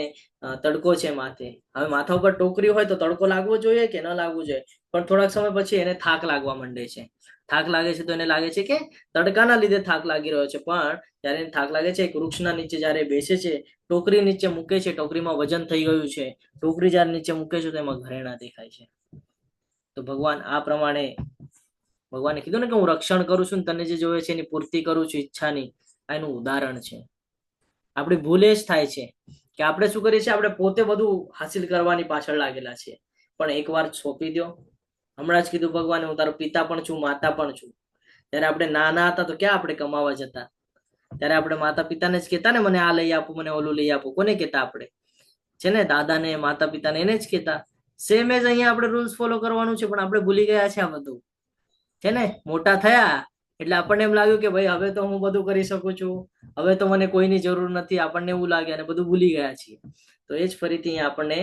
તડકો છે માથે. હવે માથા ઉપર ટોકરી હોય તો તડકો લાગવો જોઈએ કે ન લાગવું જોઈએ? પણ થોડાક સમય પછી એને થાક લાગવા માંડે છે. થાક લાગે છે તો એને લાગે છે કે તડકાના લીધે થાક લાગી રહ્યો છે. પણ જયારે એને થાક લાગે છે, એક વૃક્ષના નીચે જયારે બેસે છે, ટોકરી નીચે મૂકે છે, ટોકરીમાં વજન થઈ ગયું છે, ટોકરી જયારે નીચે મૂકે છે તો એમાં ઘરેણા દેખાય છે. તો ભગવાન આ પ્રમાણે, ભગવાને કીધું ને કે હું રક્ષણ કરું છું, તને જે જોવે છે એની પૂર્તિ કરું છું ઈચ્છાની. આ એનું ઉદાહરણ છે. આપણી ભૂલ એ જ થાય છે કે આપણે શું કરીએ છીએ, આપણે પોતે બધું હાસિલ કરવાની પાછળ લાગેલા છે. પણ એકવાર સોંપી દો. હમણાં જ કીધું ભગવાને, હું તારો પિતા પણ છું, માતા પણ છું. ત્યારે આપણે નાના હતા તો ક્યાં આપણે કમાવા જતા? ત્યારે આપણે માતા પિતાને જ કહેતા ને, મને આ લઈ આપો, મને ઓલું લઈ આપો. કોને કહેતા? આપણે છે ને દાદાને, માતા પિતાને, એને જ કહેતા. સેમ એજ અહીંયા આપણે રૂલ્સ ફોલો કરવાનું છે, પણ આપણે ભૂલી ગયા છે આ બધું. છે ને મોટા થયા એટલે આપણને એમ લાગ્યું કે ભાઈ હવે તો હું બધું કરી શકું છું, હવે તો મને કોઈની જરૂર નથી. આપણને એવું લાગે અને બધું ભૂલી ગયા છીએ. તો એ જ ફરીથી અહીંયા આપણને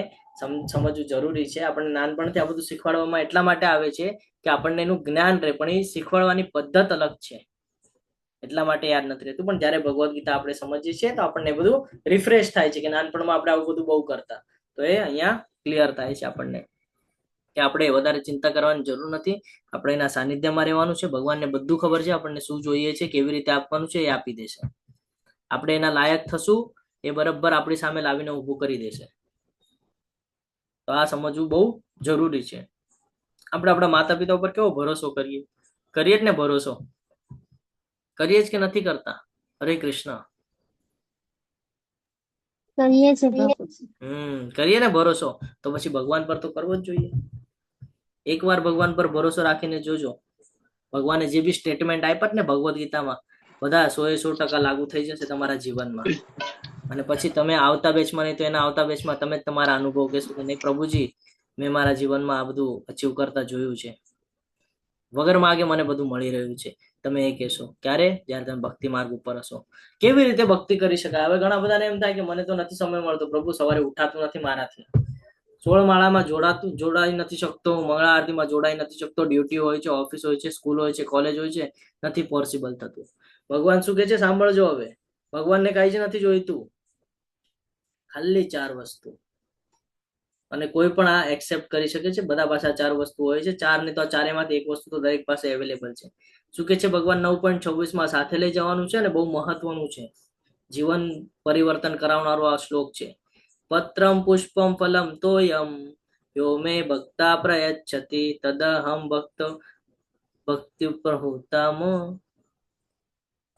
સમજવું જરૂરી છે. આપણને નાનપણથી આ બધું શીખવાડવામાં એટલા માટે આવે છે કે આપણને એનું જ્ઞાન રહે, પણ એ શીખવાડવાની પદ્ધત અલગ છે એટલા માટે યાદ નથી રહેતું. પણ જયારે ભગવદ્ ગીતા આપણે સમજીએ છીએ તો આપણને બધું રિફ્રેશ થાય છે કે નાનપણમાં આપણે આવું બધું બહુ કરતા. તો એ અહીંયા ક્લિયર થાય છે આપણને કે આપણે વધારે ચિંતા કરવાની જરૂર નથી. આપણે એના સાનિધ્યમાં રહેવાનું છે. ભગવાનને બધું ખબર છે આપણને શું જોઈએ છે, કેવી રીતે આપવાનું છે, એ આપી દેશે. આપણે એના લાયક થશું, એ બરાબર આપણી સામે લાવીને ઊભું કરી દેશે. તો આ સમજવું બહુ જરૂરી છે. આપણે આપણા માતા પિતા ઉપર કેવો ભરોસો કરીએ જ ને? ભરોસો કરીએ જ કે નથી કરતા? હરે કૃષ્ણ. કરીએ છે પ્રભુજી. કરીએ ને ભરોસો, તો પછી ભગવાન પર તો કરવો જ જોઈએ. એકવાર ભગવાન પર ભરોસો રાખીને જોજો. ભગવાને જે બી સ્ટેટમેન્ટ આપ્યા ને ભગવદ્ ગીતામાં, બધા 100% લાગુ થઈ જશે તમારા જીવનમાં. અને પછી તમે આવતા બેચમાં નહીં તો એના આવતા બેચમાં તમે તમારા અનુભવ કહેશો કે નહીં પ્રભુજી, મેં મારા જીવનમાં આ બધું અચીવ કરતા જોયું છે, વગર માગે મને બધું મળી રહ્યું છે. તમે એ કહેશો ક્યારે? જયારે તમે ભક્તિ માર્ગ ઉપર હશો. કેવી રીતે ભક્તિ કરી શકાય? હવે ઘણા બધાને એમ થાય કે મને તો નથી સમય મળતો, પ્રભુ સવારે ઉઠાતું નથી મારાથી, 16 માળામાં જોડાઈ નથી શકતો, મંગળા આરતીમાં જોડાઈ નથી શકતો, ડ્યુટી હોય છે, ઓફિસ હોય છે, સ્કૂલ હોય છે, કોલેજ હોય છે, નથી પોસિબલ થતું. ભગવાન શું કહે છે સાંભળજો. હવે ભગવાનને કાંઈ જ નથી જોઈતું, ખાલી 4 વસ્તુ. અને કોઈ પણ આ એક્સેપ્ટ કરી શકે છે. બધા પાસે 4 વસ્તુ હોય છે. 4 ને તો 4 માંથી એક વસ્તુ તો દરેક પાસે અવેલેબલ છે. શું કે છે ભગવાન? 9.26 સાથે લઈ જવાનું છે અને બહુ મહત્વનું છે, જીવન પરિવર્તન કરાવનારો આ શ્લોક છે. પત્રમ પુષ્પમ ફલમ તોયમ યો મે ભક્તા પ્રયચ્છતિ તદહમ ભક્તિ પ્રહુતામ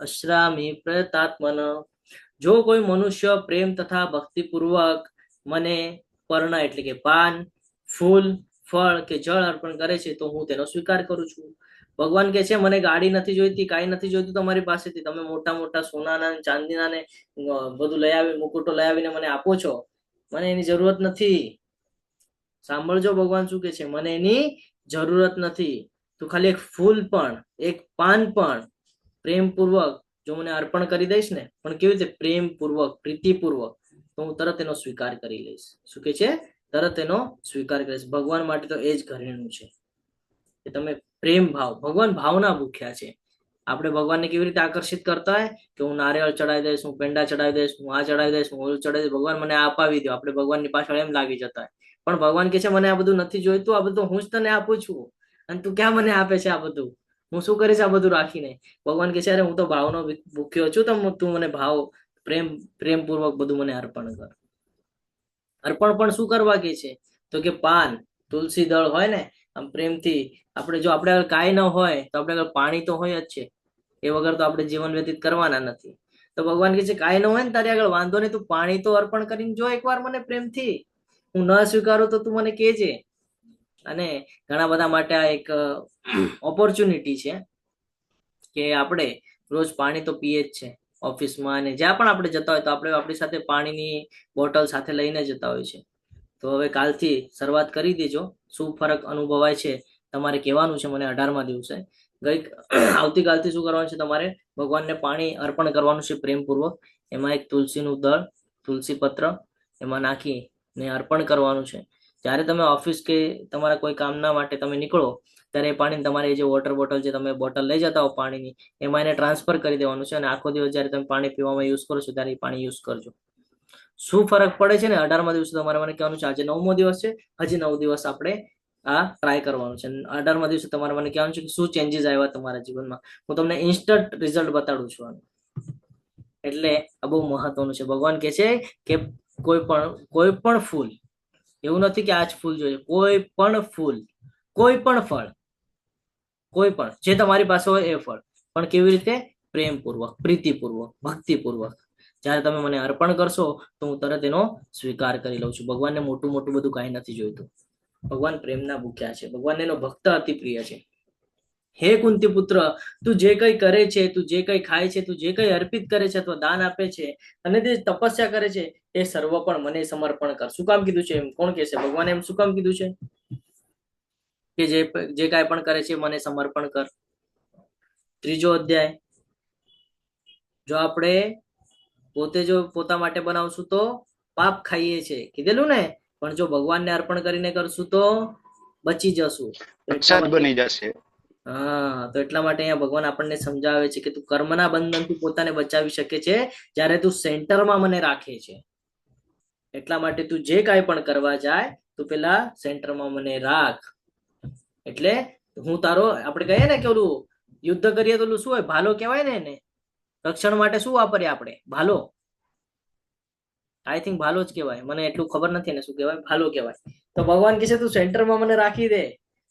અશ્રામી પ્રયતાત્મન. જો કોઈ મનુષ્ય પ્રેમ તથા ભક્તિપૂર્વક મને પર્ણ એટલે કે પાન, ફૂલ, ફળ કે જળ અર્પણ કરે છે તો હું તેનો સ્વીકાર કરું છું. ભગવાન કહે છે મને ગાડી નથી જોઈતી, કાંઈ નથી જોઈતું તમારી પાસેથી. તમે મોટા મોટા સોનાના ચાંદીના ને બધું લઈ આવી, મુકુટો લઈ આવીને મને આપો છો, મને એની જરૂરત નથી. સાંભળજો ભગવાન શું કે છે, મને એની જરૂરત નથી. તું ખાલી એક ફૂલ પણ, એક પાન પણ પ્રેમપૂર્વક જો મને અર્પણ કરી દઈશ ને, પણ કેવી રીતે? પ્રેમપૂર્વક, પ્રીતિપૂર્વક, તો હું તરત એનો સ્વીકાર કરી લઈશ. શું કે છે? તરત એનો સ્વીકાર કરીશ. ભગવાન માટે તો એ જ ઘરેણું છે કે તમે પ્રેમ ભાવ. ભગવાન ભાવના ભૂખ્યા છે. આપણે ભગવાનને કેવી રીતે આકર્ષિત કરતા હોય કે હું નારિયેળ ચડાવી દઈશ, હું પેંડા ચડાવી દઈશ, હું આ ચડાવી દઈશ, હું ઓલું ચડાવી દઈશ, ભગવાન મને અપાવી દો. આપણે ભગવાનની પાછળ એમ લાગી જતા હોય. પણ ભગવાન કહે છે મને આ બધું નથી જોઈતું, આ બધું હું જ તને આપું છું, અને તું ક્યાં મને આપે છે આ બધું? હું શું કરીશ આ બધું રાખીને? ભગવાન કહે છે અરે હું તો ભાવનો ભૂખ્યો છું, તો તું મને ભાવ પ્રેમપૂર્વક બધું મને અર્પણ કર. અર્પણ પણ શું કરવા કે છે? તો કે પાન, તુલસી દળ હોય ને, આમ પ્રેમથી આપણે જો આપણે કાંઈ ન હોય તો આપણે પાણી તો હોય જ છે, એ વગર તો આપણે જીવન વ્યતીત કરવાના નથી. તો ભગવાન કહે છે કાંઈ ન હોય ને તારી આગળ વાંધો નહીં, તું પાણી તો અર્પણ કરીને જો એકવાર મને પ્રેમથી. હું ન સ્વીકારું તો તું મને કહેજે. અને ઘણા બધા માટે આ એક ઓપોર્ચ્યુનિટી છે કે આપણે રોજ પાણી તો પીએ જ છે. ઓફિસમાં અને જ્યાં પણ આપણે જતા હોય તો આપણે આપણી સાથે પાણીની બોટલ સાથે લઈને જતા હોય છે. તો હવે કાલથી શરૂઆત કરી દેજો. શું ફરક અનુભવાય છે તમારે કહેવાનું છે મને 18મા દિવસે. આવતીકાલથી શું કરવાનું છે તમારે? ભગવાનને પાણી અર્પણ કરવાનું છે પ્રેમપૂર્વક. એમાં એક તુલસીનું દળ, તુલસી પત્ર એમાં નાખીને અર્પણ કરવાનું છે. જ્યારે તમે ઓફિસ કે તમારા કોઈ કામના માટે તમે નીકળો ત્યારે એ પાણી તમારે જે વોટર બોટલ જે તમે બોટલ લઈ જતા હો પાણીની, એમાં એને ટ્રાન્સફર કરી દેવાનું છે. અને આખો દિવસ જ્યારે તમે પાણી પીવામાં યુઝ કરો છો ત્યારે એ પાણી યુઝ કરજો. શું ફરક પડે છે ને 18મા દિવસે તમારે મને કહેવાનું છે. આજે 9મો દિવસ છે, હજી 9 દિવસ આપણે આ ટ્રાય કરવાનું છે. 18મા દિવસે તમારે મને કહેવાનું છે કે શું ચેન્જીસ આવ્યા તમારા જીવનમાં. હું તમને ઇન્સ્ટન્ટ રિઝલ્ટ બતાડું છું. એટલે આ બહુ મહત્વનું છે. ભગવાન કહે છે કે કોઈ પણ ફૂલ, એવું નથી કે આ જ ફૂલ જોઈએ, કોઈ પણ ફૂલ, કોઈ પણ ફળ, કોઈ પણ જે તમારી પાસે હોય એ ફળ, પણ કેવી રીતે? પ્રેમપૂર્વક, પ્રીતિપૂર્વક, ભક્તિપૂર્વક. જ્યારે તમે મને અર્પણ કરશો તો હું તરત એનો સ્વીકાર કરી લઉં છું. ભગવાનને મોટું મોટું બધું કાંઈ નથી જોઈતું. ભગવાન પ્રેમના ભૂખ્યા છે. ભગવાનને એનો ભક્ત અતિ પ્રિય છે. હે કુંતી પુત્ર, તું જે કઈ કરે છે, તું જે કઈ ખાય છે, તું જે કઈ અર્પિત કરે છે અથવા દાન આપે છે અને તે તપસ્યા કરે છે, એ સર્વ પણ મને સમર્પણ કર. શું કામ કીધું છે એમ? કોણ કહે છે? ભગવાને એમ શું કામ કીધું છે કે જે કાંઈ પણ કરે છે મને સમર્પણ કર? 3જો અધ્યાય. જો આપણે પોતે જો પોતા માટે બનાવશું તો પાપ ખાઈએ છે કીધેલું ને, પણ જો ભગવાનને અર્પણ કરીને કરશું તો બચી જશું. બની જશે. હા, તો એટલા માટે અહીંયા ભગવાન આપણને સમજાવે છે કે તું કર્મના બંધનથી પોતાને બચાવી શકે છે જ્યારે તું સેન્ટરમાં મને રાખે છે. એટલા માટે તું જે કાંઈ પણ કરવા જાય તું પેલા સેન્ટરમાં મને રાખ. એટલે હું તારો, આપણે કહીએ ને કે ઓલું યુદ્ધ કરીએ તો ઓલું શું હોય? ભાલો કહેવાય ને એને. રક્ષણ માટે શું વાપરીએ આપણે? ભાલો. આઈ થિંક ભાલો જ કહેવાય, મને એટલું ખબર નથી ને શું કહેવાય. ભાલો કહેવાય. તો ભગવાન કહે છે તું સેન્ટરમાં મને રાખી દે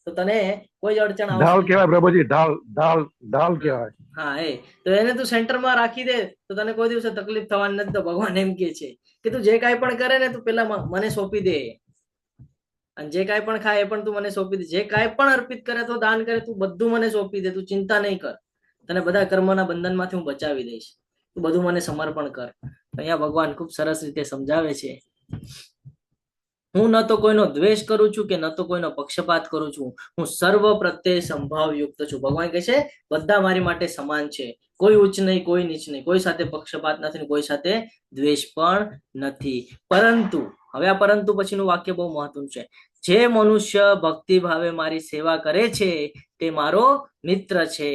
તો તને કોઈ જ અડચણ આવશે. ઢાલ કહેવાય પ્રભુજી, ઢાલ ઢાલ ઢાલ કહેવાય. હા, તો એને તું સેન્ટરમાં રાખી દે તો તને કોઈ દિવસે તકલીફ થવાની નથી. તો ભગવાન એમ કે છે કે તું જે કાંઈ પણ કરે ને તું પેલા મને સોંપી દે. અને જે કાંઈ પણ ખાય એ પણ તું મને સોંપી દે. જે કાંઈ પણ અર્પિત કરે તો દાન કરે, તું બધું મને સોંપી દે. તું ચિંતા નહીં કર, તને બધા કર્મના બંધનમાંથી હું બચાવી દઈશ. તું બધું મને સમર્પણ કર. અહીંયા ભગવાન ખૂબ સરસ રીતે સમજાવે છે. હું ન તો કોઈનો દ્વેષ કરું છું કે ન તો કોઈનો પક્ષપાત કરું છું. હું સર્વ પ્રત્યે સંભાવ યુક્ત છું. ભગવાન કહે છે બધા મારી માટે સમાન છે. કોઈ ઉચ્ચ નહીં, કોઈ નીચ નહીં, કોઈ સાથે પક્ષપાત નથી, કોઈ સાથે દ્વેષ પણ નથી. પરંતુ હવે આ પરંતુ પછીનું વાક્ય બહુ મહત્વનું છે. જે મનુષ્ય ભક્તિ ભાવે મારી સેવા કરે છે તે મારો મિત્ર છે,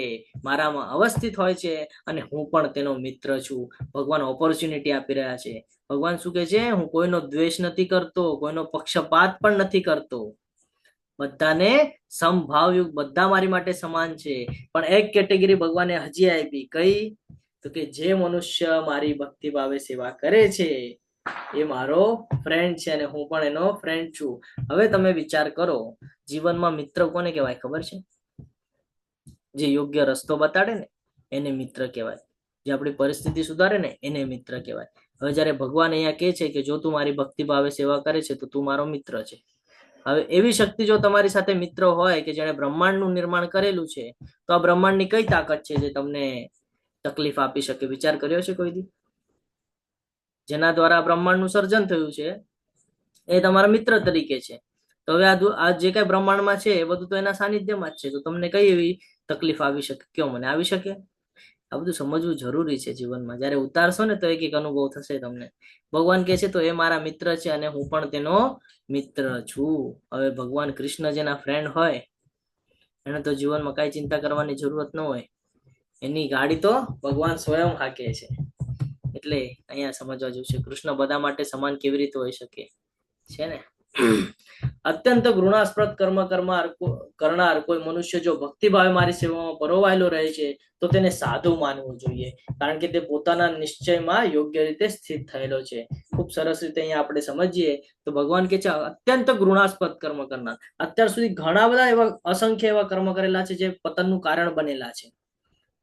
મારામાં અવસ્થિત હોય છે અને હું પણ તેનો મિત્ર છું. ભગવાન ઓપોર્ચ્યુનિટી આપી રહ્યા છે. ભગવાન શું કહે છે? હું કોઈનો દ્વેષ નથી કરતો, કોઈનો પક્ષપાત પણ નથી કરતો. બધાને સમભાવયુક્ત, બધા મારી માટે સમાન છે. પણ એક કેટેગરી ભગવાને હજી આપી. કઈ? તો કે જે મનુષ્ય મારી ભક્તિ ભાવે સેવા કરે છે એ મારો ફ્રેન્ડ છે અને હું પણ એનો ફ્રેન્ડ છું. હવે તમે વિચાર કરો, જીવનમાં મિત્ર કોને કહેવાય ખબર છે? જે યોગ્ય રસ્તો બતાડે ને એને મિત્ર કહેવાય. જે આપણી પરિસ્થિતિ સુધારે ને એને મિત્ર કહેવાય. હવે જ્યારે ભગવાન અહીંયા કહે છે કે જો તું મારી ભક્તિ ભાવે સેવા કરે છે તો તું મારો મિત્ર છે. હવે એવી શક્તિ જો તમારી સાથે મિત્ર હોય કે જેણે બ્રહ્માંડનું નિર્માણ કરેલું છે, તો આ બ્રહ્માંડની કઈ તાકાત છે જે તમને તકલીફ આપી શકે? વિચાર કર્યો છે કોઈ દી? જેના દ્વારા બ્રહ્માંડનું સર્જન થયું છે એ તમારા મિત્ર તરીકે છે. તો હવે આ જે કઈ બ્રહ્માંડમાં છે એ બધું તો એના સાનિધ્યમાં જ છે. તો તમને કઈ એવી તકલીફ આવી શકે? કયો મને, આવી શકે? આ બધું સમજવું જરૂરી છે જીવનમાં. જયારે ઉતારશો ને તો એક એક અનુભવ થશે તમને. ભગવાન કહે છે તો એ મારા મિત્ર છે અને હું પણ તેનો મિત્ર છું. હવે ભગવાન કૃષ્ણ જેના ફ્રેન્ડ હોય એને તો જીવનમાં કઈ ચિંતા કરવાની જરૂરત ન હોય. એની ગાડી તો ભગવાન સ્વયં હાકે છે. એટલે અહીંયા સમજવા જેવું છે કૃષ્ણ બધા માટે સમાન કેવી રીતે હોઈ શકે છે ને. અત્યંત ઘૃણાસ્પદ કર્મ કરનાર કોઈ મનુષ્ય જો ભક્તિભાવે મારી સેવામાં પરોવાયેલો રહે છે તો તેને સાધુ માનવું જોઈએ, કારણ કે તે પોતાના નિશ્ચયમાં યોગ્ય રીતે સ્થિત થયેલો છે. ખૂબ સરસ રીતે અહીંયા આપણે સમજીએ તો ભગવાન કે છે અત્યંત ઘૃણાસ્પદ કર્મ કરનાર. અત્યાર સુધી ઘણા બધા એવા અસંખ્ય એવા કર્મ કરેલા છે જે પતનનું કારણ બનેલા છે,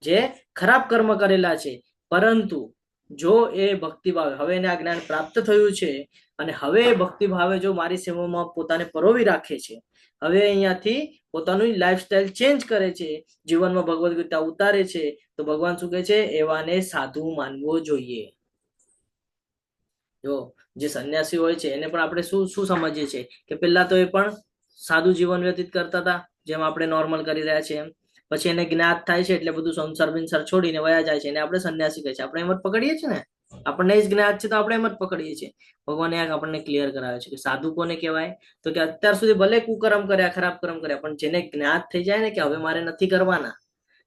જે ખરાબ કર્મ કરેલા છે, પરંતુ જો એ ભક્તિભાવે હવે એને આ જ્ઞાન પ્રાપ્ત થયું છે અને હવે એ ભક્તિભાવે જો મારી સેવામાં પોતાને પરોવી રાખે છે, હવે અહીંયાથી પોતાનું લાઈફસ્ટાઈલ ચેન્જ કરે છે, જીવનમાં ભગવદ ગીતા ઉતારે છે, તો ભગવાન શું કહે છે? એવાને સાધુ માનવો જોઈએ. જો જે સંન્યાસી હોય છે એને પણ આપણે શું શું સમજીએ છીએ કે પહેલા તો એ પણ સાદું જીવન વ્યતીત કરતા હતા, જેમ આપણે નોર્મલ કરી રહ્યા છીએ એમ. પછી એને જ્ઞાત થાય છે એટલે બધું સંસાર બિનસાર છોડીને વયા જાય છે, એને આપણે સંન્યાસી કહે છે. આપણે એમ જ પકડીએ છીએ ને, આપણને જ જ્ઞાત છે તો આપણે એમ જ પકડીએ છીએ. ભગવાને આપણને ક્લિયર કરાવે છે કે સાધુ કોને કહેવાય? તો કે અત્યાર સુધી ભલે કુકર્મ કર્યા, ખરાબ કર્મ કર્યા, પણ જેને જ્ઞાત થઈ જાય ને કે હવે મારે નથી કરવાના,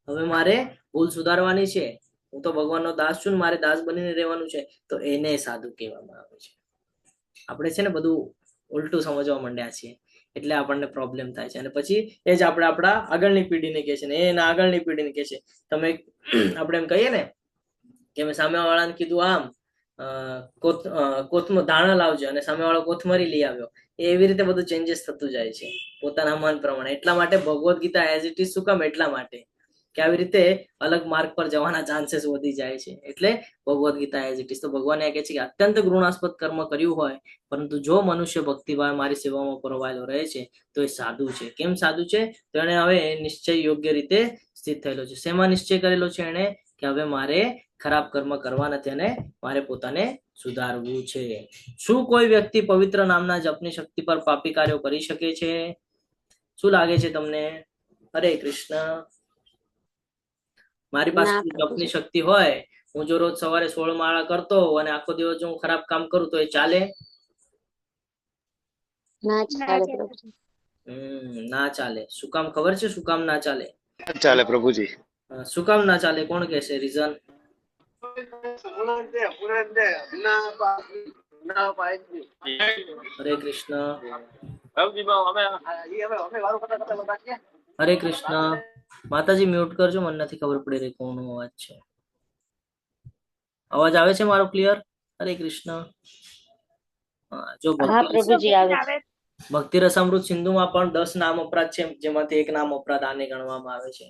હવે મારે ભૂલ સુધારવાની છે, હું તો ભગવાનનો દાસ છું, મારે દાસ બનીને રહેવાનું છે, તો એને સાધુ કહેવામાં આવે છે. આપણે છે ને બધું ઉલટું સમજવા માંડ્યા છીએ એટલે આપણને પ્રોબ્લેમ થાય છે. અને પછી એ જ આપણે આપણા આગળની પેઢીને કહે છે ને એના આગળની પેઢીને કહે છે. તમે આપણે એમ કહીએ ને કે મેં સામેવાળાને કીધું આમ ધાણા લાવજો અને સામેવાળો કોથમરી લઈ આવ્યો, એવી રીતે બધું ચેન્જીસ થતું જાય છે પોતાના મન પ્રમાણે. એટલા માટે Bhagavad Gita as it is શું કામ? એટલા માટે કે આવી રીતે અલગ માર્ગ પર જવાના ચાન્સીસ વધી જાય છે, એટલે Bhagavad Gita as it is. તો ભગવાન કહે છે કે અત્યંત ઘૃણાસ્પદ કર્મ કર્યું હોય, પરંતુ જો મનુષ્ય ભક્તિભાવે મારી સેવામાં પરોવાયેલો રહે છે તો એ સાધુ છે. કેમ સાધુ છે? તો એને હવે નિશ્ચય યોગ્ય રીતે સ્થિત થયેલો છે. શેમાં નિશ્ચય કરેલો છે એને? કે હવે મારે ખરાબ કર્મ કરવા નથી અને મારે પોતાને સુધારવું છે. શું કોઈ વ્યક્તિ પવિત્ર નામના જપની શક્તિ પર પાપી કાર્યો કરી શકે છે? શું લાગે છે તમને? હરે કૃષ્ણ. મારી પાસે જપની શક્તિ હોય, હું જો રોજ સવારે 16 માળા કરતો હોઉં અને આખો દિવસ જો હું ખરાબ કામ કરું તો એ ચાલે? ના ચાલે પ્રભુજી. ના ચાલે. શું કામ ખબર છે? શું કામ ના ચાલે? ચાલે પ્રભુજી. શું કામ ના ચાલે? કોણ કહેશે રીઝન? હરે કૃષ્ણ. હરે કૃષ્ણ. માતાજી મ્યુટ કરજો, મને નથી ખબર પડી રહી કોનો અવાજ છે. અવાજ આવે છે મારો ક્લિયર? હરે કૃષ્ણ. જો ભક્તિ રસામૃત સિંધુમાં પણ 10 નામ અપરાધ છે, જેમાંથી એક નામ અપરાધ આને ગણવામાં આવે છે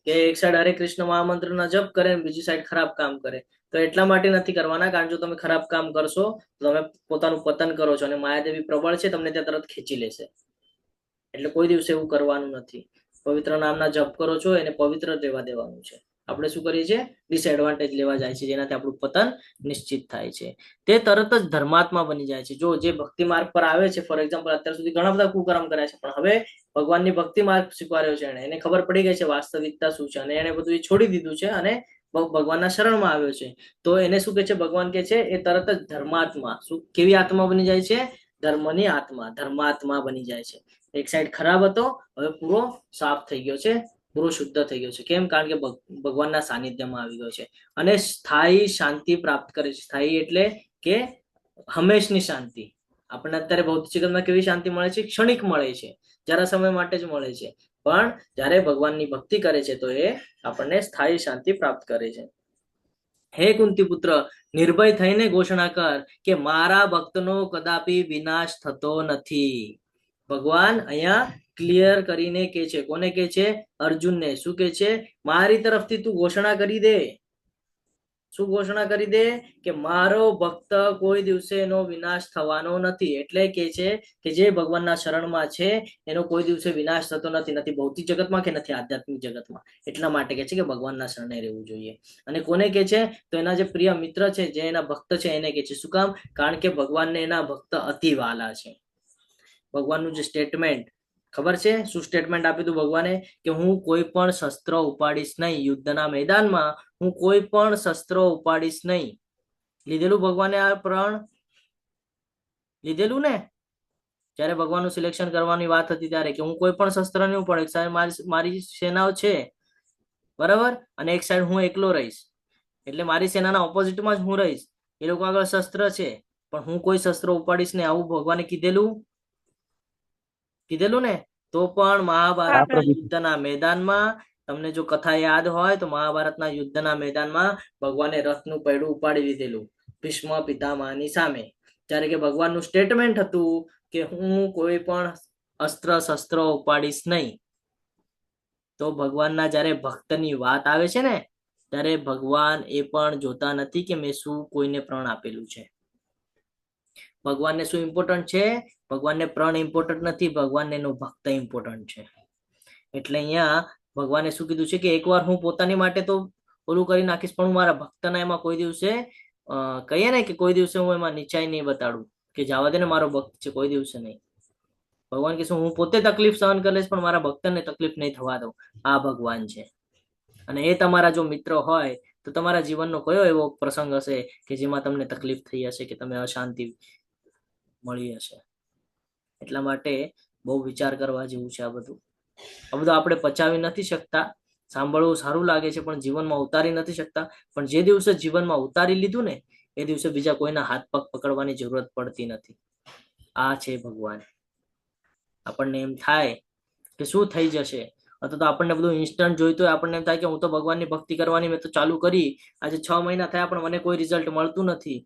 કે એક સાઈડ હરે કૃષ્ણ મહામંત્રના જપ કરે ને બીજી સાઈડ ખરાબ કામ કરે. તો એટલા માટે નથી કરવાના, કારણ જો તમે ખરાબ કામ કરશો તો તમે પોતાનું પતન કરો છો અને માયાદેવી પ્રબળ છે, તમને ત્યાં તરત ખેંચી લેશે. એટલે કોઈ દિવસે એવું કરવાનું નથી. પવિત્ર નામના જપ કરો છો એને પવિત્ર રહેવા દેવાનું છે. આપણે શું કરીએ છીએ? ડિસએડવાન્ટેજ લેવા જાય છે, જેનાથી આપણું પતન નિશ્ચિત થાય છે. તે તરત જ ધર્માત્મા બની જાય છે. જો જે ભક્તિ માર્ગ પર આવે છે, ફોર એક્ઝામ્પલ અત્યાર સુધી ઘણા બધા કુકર્મ કર્યા છે, પણ હવે ભગવાનની ભક્તિ માર્ગ સ્વીકાર્યો છે, એને ખબર પડી ગઈ છે વાસ્તવિકતા શું છે અને એને બધું એ છોડી દીધું છે અને ભગવાનના શરણમાં આવ્યો છે, તો એને શું કે છે? ભગવાન કે છે એ તરત જ ધર્માત્મા, શું કેવી આત્મા બની જાય છે? ધર્મની આત્મા, ધર્માત્મા બની જાય છે. એક સાઈડ ખરાબ હતો, હવે પૂરો સાફ થઈ ગયો છે, પૂરો શુદ્ધ થઈ ગયો છે. કેમ? કારણ કે ભગવાનના સાનિધ્યમાં આવી ગયો છે અને સ્થાયી શાંતિ પ્રાપ્ત કરે છે. સ્થાયી એટલે કે હંમેશની શાંતિ. આપણને અત્યારે ભૌતિક જગતમાં કેવી શાંતિ મળે છે? ક્ષણિક મળે છે, જરા સમય માટે જ મળે છે, પણ જ્યારે ભગવાનની ભક્તિ કરે છે તો એ આપણને સ્થાયી શાંતિ પ્રાપ્ત કરે છે. હે કુંતી પુત્ર, નિર્ભય થઈને ઘોષણા કર કે મારા ભક્તનો કદાપી વિનાશ થતો નથી. ભગવાન અહીંયા ક્લિયર કરીને કે છે. કોને કે છે? અર્જુનને. શું કે છે? મારી તરફથી તું ઘોષણા કરી દે. શું ઘોષણા કરી દે? કે મારો ભક્ત કોઈ દિવસે એનો વિનાશ થવાનો નથી. એટલે કે છે કે જે ભગવાનના શરણમાં છે એનો કોઈ દિવસે વિનાશ થતો નથી, નથી ભૌતિક જગતમાં કે નથી આધ્યાત્મિક જગતમાં. એટલા માટે કે છે કે ભગવાનના શરણે રહેવું જોઈએ. અને કોને કે છે? તો એના જે પ્રિય મિત્ર છે, જે એના ભક્ત છે એને કે છે. શું કામ? કારણ કે ભગવાનને એના ભક્ત અતિ વાલા છે. ભગવાનનું જે સ્ટેટમેન્ટ ખબર છે? શું સ્ટેટમેન્ટ આપ્યું હતું ભગવાને? કે હું કોઈ પણ શસ્ત્ર ઉપાડીશ નહીં, યુદ્ધના મેદાનમાં હું કોઈ પણ શસ્ત્ર ઉપાડીશ નહીં. લીધેલું ભગવાને આ પ્રણ? લીધેલું ને? જયારે ભગવાનનું સિલેક્શન કરવાની વાત હતી ત્યારે કે હું કોઈ પણ શસ્ત્ર નહીં ઉપાડીશ. એક સાઈડ મારી સેનાઓ છે, બરાબર, અને એક સાઈડ હું એકલો રહીશ, એટલે મારી સેનાના ઓપોઝિટમાં જ હું રહીશ. એ લોકો આગળ શસ્ત્ર છે પણ હું કોઈ શસ્ત્ર ઉપાડીશ નહીં, આવું ભગવાને કીધેલું? કીધેલું ને? તો પણ મહાભારત આપણે યુદ્ધના મેદાનમાં તમને જો કથા યાદ હોય તો મહાભારતના યુદ્ધના મેદાનમાં ભગવાને રથનું પૈડું ઉપાડી લીધેલું ભીષ્મ પિતામહની સામે. જ્યારે કે ભગવાનનું સ્ટેટમેન્ટ હતું કે હું કોઈ પણ અસ્ત્ર શસ્ત્ર ઉપાડીશ નહીં. તો ભગવાનના જ્યારે ભક્તની વાત આવે છે ને, ત્યારે ભગવાન એ પણ જોતા નથી કે મેં શું કોઈને પ્રણ આપેલું છે. ભગવાનને શું ઇમ્પોર્ટન્ટ છે? ભગવાનને પ્રણ ઇમ્પોર્ટન્ટ નથી, ભગવાનને એનો ભક્ત ઇમ્પોર્ટન્ટ છે. એટલે અહીંયા ભગવાને શું કીધું છે કે એકવાર હું પોતાની માટે તો ઓલું કરી નાખીશ, પણ હું મારા ભક્તના એમાં કોઈ દિવસે કહીએ ને કે કોઈ દિવસે હું એમાં નીચાઈ નહીં બતાડું કે જવા દે ને મારો ભક્ત છે, કોઈ દિવસે નહીં. ભગવાન કે હું પોતે તકલીફ સહન કરી લઈશ પણ મારા ભક્તને તકલીફ નહીં થવા દઉં. આ ભગવાન છે. અને એ તમારા જો મિત્ર હોય તો તમારા જીવનનો કયો એવો પ્રસંગ હશે કે જેમાં તમને તકલીફ થઈ હશે કે તમે અશાંતિ મળી હશે? એટલા માટે બહુ વિચાર કરવા જેવું છે આ બધું. આ બધું આપણે પચાવી નથી શકતા. સાંભળવું સારું લાગે છે પણ જીવનમાં ઉતારી નથી શકતા. પણ જે દિવસે જીવનમાં ઉતારી લીધું ને એ દિવસે બીજા કોઈના હાથ પગ પકડવાની જરૂરત પડતી નથી. આ છે ભગવાન. આપણને એમ થાય કે શું થઈ જશે, અથવા તો આપણને બધું ઇન્સ્ટન્ટ જોઈતું હોય, આપણને એમ થાય કે હું તો ભગવાનની ભક્તિ કરવાની મેં તો ચાલુ કરી, આજે 6 મહિના થયા પણ મને કોઈ રિઝલ્ટ મળતું નથી,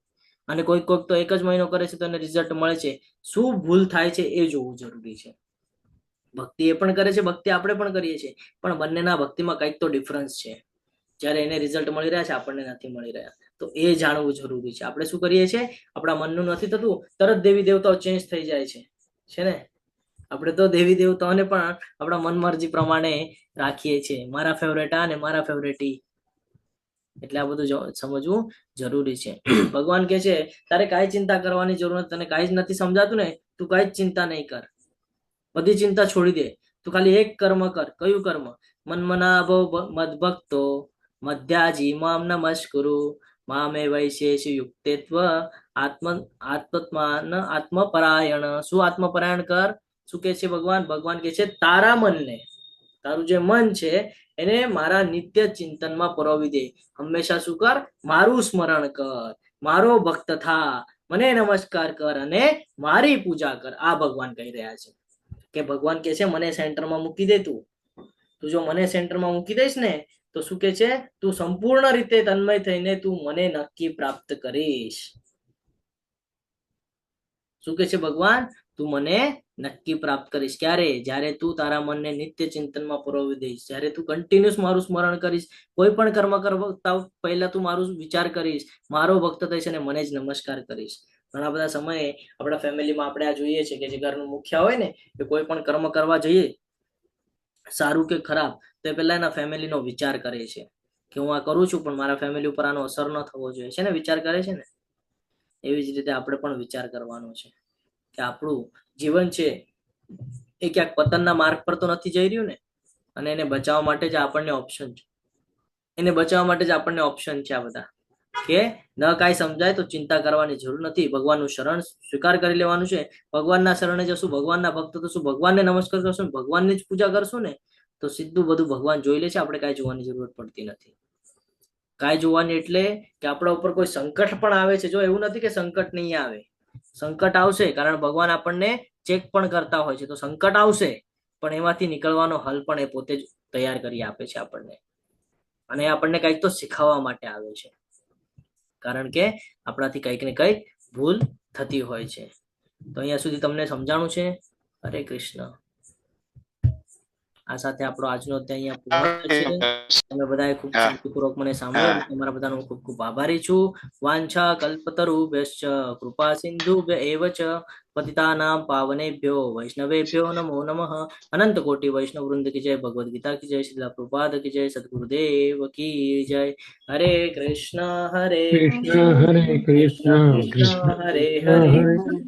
અને કોઈક તો 1 જ મહિનો કરે છે તો એને રિઝલ્ટ મળે છે. શું ભૂલ થાય છે એ જોવું જરૂરી છે. ભક્તિ એ પણ કરે છે, ભક્તિ આપણે પણ કરીએ છીએ, પણ બંનેના ભક્તિમાં કંઈક તો ડિફરન્સ છે. જ્યારે એને રિઝલ્ટ મળી રહ્યા છે, આપણને નથી મળી રહ્યા, તો એ જાણવું જરૂરી છે. આપણે શું કરીએ છીએ, આપણા મનનું નથી થતું, તરત દેવી દેવતાઓ ચેન્જ થઈ જાય છે ને? આપણે તો દેવી દેવતાઓને પણ આપણા મન મરજી પ્રમાણે રાખીએ છીએ, મારા ફેવરેટ આ ને મારા ફેવરેટ ઈ. એટલે આ બધું સમજવું જરૂરી છે. ભગવાન કહે છે તારે કાંઈ ચિંતા કરવાની જરૂર નથી, તને કાંઈ જ નથી સમજાતું ને, તું કાંઈ જ ચિંતા નહીં કર, બધી ચિંતા છોડી દે, તું ખાલી એક કર્મ કર. કયું કર્મ? મન્મનાભવ મદભક્તો મધ્યાજી મામ નમસ્કુરુ મામે વૈશેષ યુક્તેત્વ આત્મપરાયણ. શું આત્મપરાયણ કર? શું કે છે ભગવાન? ભગવાન કે છે તારા મનને, તારું જે મન છે એને મારા નિત્ય ચિંતનમાં પરોવી દે. હંમેશા શું કર? મારું સ્મરણ કર, મારો ભક્ત થા, મને નમસ્કાર કર અને મારી પૂજા કર. આ ભગવાન કહી રહ્યા છે. કે ભગવાન કે છે મને સેન્ટરમાં મૂકી દે. તું જો મને સેન્ટરમાં મૂકી દઈશ ને તો શું કે છે, તું સંપૂર્ણ રીતે તન્મય થઈને તું મને નક્કી પ્રાપ્ત કરીશ. શું કે છે ભગવાન? તું મને નક્કી પ્રાપ્ત કરીશ. ક્યારે? જ્યારે તું તારા મનને નિત્ય ચિંતનમાં પરોવી દઈશ, જ્યારે તું કન્ટિન્યુઅસ મારું સ્મરણ કરીશ, કોઈ પણ કર્મ કરતા પહેલા તું મારું વિચાર કરીશ, મારો ભક્ત થઈશ અને મને જ નમસ્કાર કરીશ. ઘણા બધા સમયે આપણા ફેમિલીમાં આપણે આ જોઈએ છે કે જે ઘરનું મુખ્ય હોય ને, એ કોઈ પણ કર્મ કરવા જઈએ, સારું કે ખરાબ, તો એ પહેલા એના ફેમિલીનો વિચાર કરે છે કે હું આ કરું છું પણ મારા ફેમિલી ઉપર આનો અસર ન થવો જોઈએ, છે ને? વિચાર કરે છે ને? એવી જ રીતે આપણે પણ વિચાર કરવાનો છે કે આપણું જીવન છે એ ક્યાંક પતનના માર્ગ પર તો નથી જઈ રહ્યું ને? અને એને બચાવવા માટે જ આપણને ઓપ્શન છે, એને બચાવવા માટે જ આપણને ઓપ્શન છે આ બધા. કે ન કાંઈ સમજાય તો ચિંતા કરવાની જરૂર નથી, ભગવાનનું શરણ સ્વીકાર કરી લેવાનું છે. ભગવાનના શરણે જશું, ભગવાનના ભક્ત થશું, ભગવાનને નમસ્કાર કરશું, ભગવાનની જ પૂજા કરશું ને તો સીધું બધું ભગવાન જોઈ લે છે. આપણે કાંઈ જોવાની જરૂરત પડતી નથી. કાંઈ જોવાની એટલે કે આપણા ઉપર કોઈ સંકટ પણ આવે છે, જો એવું નથી કે સંકટ નહીં આવે, સંકટ આવશે, કારણ ભગવાન આપણને ચેક પણ કરતા હોય છે. તો સંકટ આવશે પણ એમાંથી નીકળવાનો હલ પણ એ પોતે જ તૈયાર કરી આપે છે આપણને, અને આપણને કંઈક તો શીખવવા માટે આવે છે, કારણ કે આપણાથી કંઈક ને કંઈક ભૂલ થતી હોય છે. તો અહીંયા સુધી તમને સમજાણું છે? હરે કૃષ્ણ. આ સાથે આપણો આજનો અધ્યાય અહીંયા પૂર્ણ છે. તમે બધાએ ખૂબ શાંતિપૂર્વક મને સાંભળ્યું, તમારા બધાનો ખૂબ ખૂબ આભારી છું. વાંછા કલ્પતરુભ્યશ્ચ કૃપા સિંધુભ્ય એવ ચ પતિતાનાં પાવનેભ્યો વૈષ્ણવેભ્યો નમો નમઃ. અનંત કોટી વૈષ્ણવ વૃંદ કી જય, ભગવદ ગીતા કી જય, શ્રીલ પ્રભુપાદ કી જય, સદગુરુદેવ કી જય. હરે કૃષ્ણ હરે કૃષ્ણ હરે કૃષ્ણ કૃષ્ણ હરે હરે,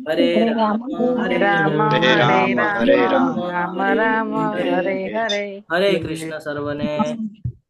હરે રામ હરે રામ, રામ રામ રામ રામ રામ રામ હરે હરે. હરે કૃષ્ણ સર્વને.